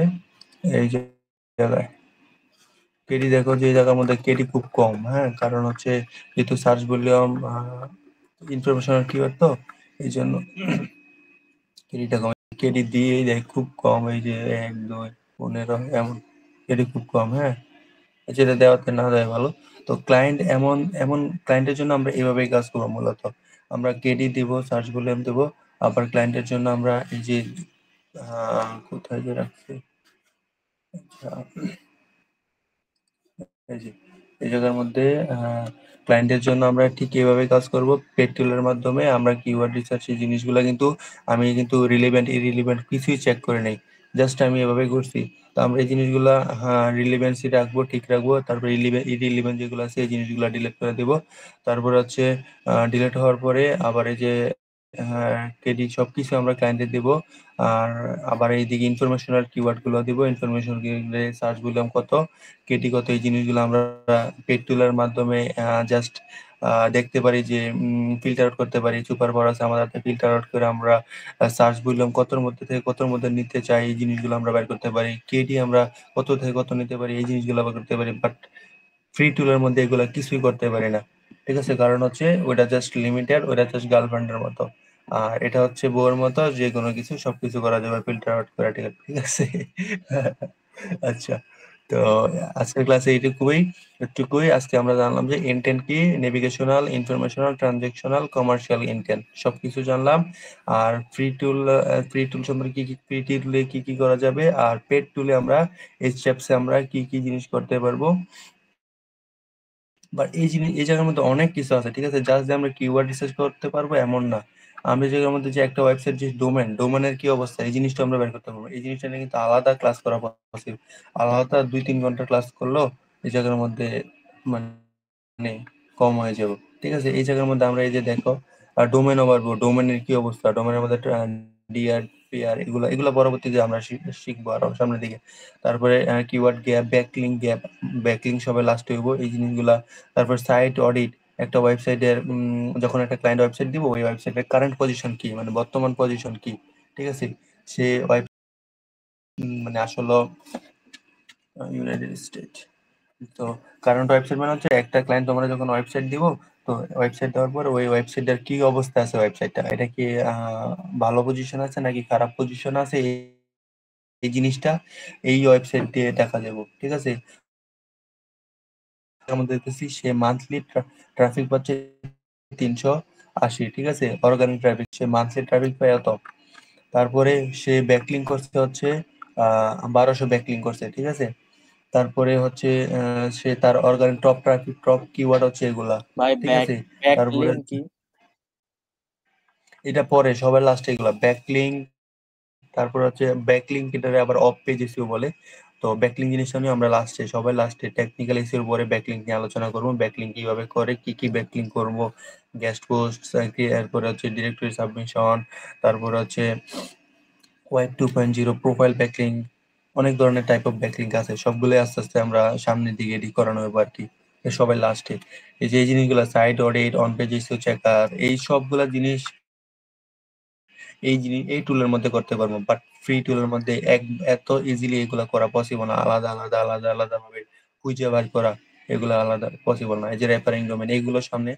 এই জায়গায়। কেডি দেখো যে এই জায়গার মধ্যে কেডি খুব কম। হ্যাঁ, কারণ হচ্ছে যেহেতু সার্চ ভলিউম ইনফরমেশনাল কিওয়ার্ড তো এই জন্য কেডিটা কম। কেডি দিয়ে দেয় খুব কম, এই যে 1 2 15 এমন, কেডি খুব কম। হ্যাঁ, যেটা দেওয়াতে না দেয় ভালো। তো ক্লায়েন্ট এমন এমন ক্লায়েন্টের জন্য আমরা এইভাবেই কাজ করবো মূলত। আমরা কেডি দিব, সার্চ ভলিউম দেব, আবার ক্লায়েন্টের জন্য আমরা এই যে কোথায় যে রাখছি, আচ্ছা এই যে এই জায়গার মধ্যে ক্লায়েন্টের জন্য আমরা ঠিক এইভাবে কাজ করব। পেড টুলের মাধ্যমে আমরা কিওয়ার্ড রিসার্চ এই জিনিসগুলো কিন্তু আমি কিন্তু রিলেভেন্ট ইরিলেভেন্ট কিছুই চেক করে নেই, জাস্ট আমি এভাবে করছি। তো আমরা এই জিনিসগুলা রিলেভেন্সি রাখবো, ঠিক রাখবো। তারপর ইরিলেভেন্ট যেগুলো আছে এই জিনিসগুলো ডিলিট করে দিব। তারপর হচ্ছে ডিলিট হওয়ার পরে আবার এই যে কেডি সবকিছু আমরা ক্লায়েন্টে দিব। আর আবার এইদিকে ইনফরমেশনাল কিওয়ার্ড গুলো দিব, ইনফরমেশন সার্চ ভলিউম কত, কেটি কত, এই জিনিসগুলো আমরা পেড টুলের মাধ্যমে জাস্ট দেখতে পারি, যে ফিল্টার আউট করতে পারি। সুপার পাওয়ার আছে আমাদের হাতে, ফিল্টার আউট করে আমরা সার্চ ভলিউম কতর মধ্যে থেকে কতর মধ্যে নিতে চাই এই জিনিসগুলো আমরা বের করতে পারি। কেডি আমরা কত থেকে কত নিতে পারি এই জিনিসগুলো বের করতে পারি। বাট ফ্রি টুলের মধ্যে এগুলা কিছুই করতে পারি না। ঠিক আছে, কারণ হচ্ছে ওটা জাস্ট লিমিটেড, ওটা জাস্ট গার্লফ্রেন্ডের মতো। আর এটা হচ্ছে বউয়ের মতো, যে কোনো কিছু সবকিছু করা যাবে ফিল্টার আউট করে। ঠিক আছে আচ্ছা, তো আজকের ক্লাসে এটুকুই। আজকে আমরা জানলাম যে ইন্টেন্ট কি, navigational, informational, transactional, commercial intent সবকিছু জানলাম। আর ফ্রি টুল সম্পর্কে ফ্রি টুলে কি কি করা যাবে, আর পেড টুলে আমরা এই স্টেপসে আমরা কি কি জিনিস করতে পারবো। বাট এই জায়গার মধ্যে অনেক কিছু আছে। ঠিক আছে, জাস্ট যে আমরা কিওয়ার্ড রিসার্চ করতে পারবো এমন না। আমরা এই জায়গার মধ্যে যে একটা ওয়েবসাইট যে ডোমেনের কি অবস্থা এই জিনিসটা আমরা বের করতে পারবো। এই জিনিসটা নিয়ে কিন্তু আলাদা ক্লাস করা পসিবল, আলাদা 2-3 ঘন্টা ক্লাস করলো এই জায়গার মধ্যে মানে কম হয়ে যাবে। ঠিক আছে, এই জায়গার মধ্যে আমরা এই যে দেখো ডোমেনও পারবো, ডোমেনের কি অবস্থা, ডোমেনের মধ্যে ডিআর পিআর এগুলো এগুলো পরবর্তীতে আমরা শিখবো আরো সামনের দিকে। তারপরে কিওয়ার্ড গ্যাপ, ব্যাকলিং সবে লাস্ট হইব এই জিনিসগুলা। তারপর সাইট অডিট, একটা ওয়েবসাইটের যখন একটা ক্লায়েন্ট ওয়েবসাইট দিব ওই ওয়েবসাইটের কারেন্ট পজিশন কি, মানে বর্তমান পজিশন কি। ঠিক আছে, সে মানে আসলে ইউনাইটেড স্টেট। তো কারেন্ট ওয়েবসাইট মানে হচ্ছে একটা ক্লায়েন্ট তোমরা যখন ওয়েবসাইট দিব, তো ওয়েবসাইট দেওয়ার পর ওই ওয়েবসাইটের কি অবস্থা আছে, ওয়েবসাইটটা এটা কি ভালো পজিশন আছে নাকি খারাপ পজিশন আছে, এই জিনিসটা এই ওয়েবসাইট দিয়ে দেখা যাবে। ঠিক আছে, আমরা দেখতেছি সে মান্থলি ট্রাফিক পাচ্ছে 380। ঠিক আছে, অর্গানিক ট্রাফিক, সে মান্থলি ট্রাফিক পায় এত। তারপরে সে ব্যাকলিং করছে হচ্ছে 1200 ব্যাকলিং করছে, ঠিক আছে। তারপরে হচ্ছে সে তার organic top traffic top keyword হচ্ছে এগুলা, ভাই ঠিক আছে। তারপরে ব্যাকলিংক কি? এটা পরে সবার লাস্টে এগুলা ব্যাকলিং, তারপর হচ্ছে ব্যাকলিং এটারে আবার অফ পেজ এসইও বলে। তো ব্যাকলিং জিনিসটা নিয়ে আমরা লাস্টে সবাই লাস্টে টেকনিক্যাল এসইওর পরে ব্যাকলিং নিয়ে আলোচনা করব, ব্যাকলিং কিভাবে করে, কি কি ব্যাকলিং করব, গেস্ট পোস্ট, এরপরে হচ্ছে ডিরেক্টরি সাবমিশন, তারপর হচ্ছে ওয়েব 2.0, প্রোফাইল ব্যাকলিং, অনেক ধরনের টাইপ অফ ব্যাকলিং আছে, সবগুলো আস্তে আস্তে আমরা সামনের দিকে এডিট করানো হবে আর কি। সবাই লাস্টে এই যে এই জিনিসগুলো site audit, on page SEO checker, এই সবগুলা জিনিস এই টুলের মধ্যে করতে পারবো, বাট ফ্রি টুলের মধ্যে এত ইজিলি এগুলা করা পসিবল না। আলাদা আলাদা আলাদা আলাদা ভাবে খুঁজে বার করা, এগুলো আলাদা পসিবল না। এই যে রেফারিং ডোমেন, এইগুলো সামনে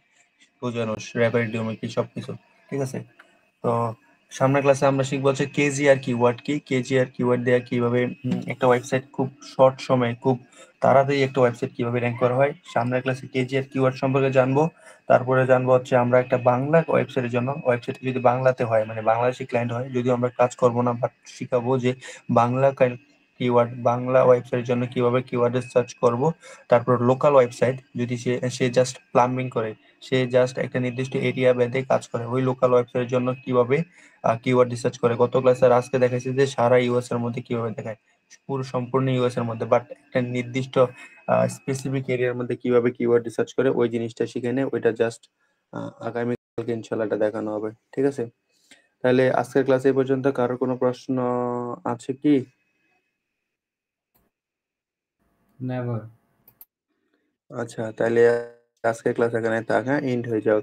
বোঝানো, রেফারিং ডোমেন কি সবকিছু, ঠিক আছে। তো সামনের ক্লাসে আমরা শিখবো হচ্ছে কেজিআর কিওয়ার্ড কি, কেজিআর কিওয়ার্ড দেওয়া কিভাবে একটা ওয়েবসাইট খুব শর্ট সময়ে খুব তাড়াতাড়ি একটা ওয়েবসাইট কিভাবে র্যাঙ্ক করা হয়। সামনের ক্লাসে কেজিআর কিওয়ার্ড সম্পর্কে জানবো। তারপরে জানবো হচ্ছে আমরা একটা বাংলা ওয়েবসাইটের জন্য, ওয়েবসাইট যদি বাংলাতে হয় মানে বাংলাদেশি ক্লায়েন্ট হয়, যদিও আমরা কাজ করবো না, বাট শিখাবো যে বাংলা কিওয়ার্ড, বাংলা ওয়েবসাইটের জন্য কিভাবে কিওয়ার্ডে সার্চ করব। তারপর লোকাল ওয়েবসাইট যদি সে জাস্ট প্লাম্বিং করে, সে জাস্ট একটা নির্দিষ্ট এরিয়া বেঁধে কাজ করে, ওই লোকাল ওয়েবসাইটের জন্য কিভাবে কিওয়ার্ড রিসার্চ করে। গত ক্লাসে আজকে দেখাইছে যে সারা ইউএস এর মধ্যে কিভাবে দেখায়, পুরো সম্পূর্ণ ইউএস এর মধ্যে, বাট একটা নির্দিষ্ট স্পেসিফিক এরিয়ার মধ্যে কিভাবে কিওয়ার্ড রিসার্চ করে ওই জিনিসটা শিখে নেয়। ওইটা জাস্ট আগামীকালকে ইনশাল্লাহ এটা দেখানো হবে, ঠিক আছে। তাহলে আজকের ক্লাসে এই পর্যন্ত। কারোর কোনো প্রশ্ন আছে কি? নেভার। আচ্ছা, তাহলে আজকের ক্লাস এখানে থাক, হ্যাঁ, এন্ড হয়ে যাও।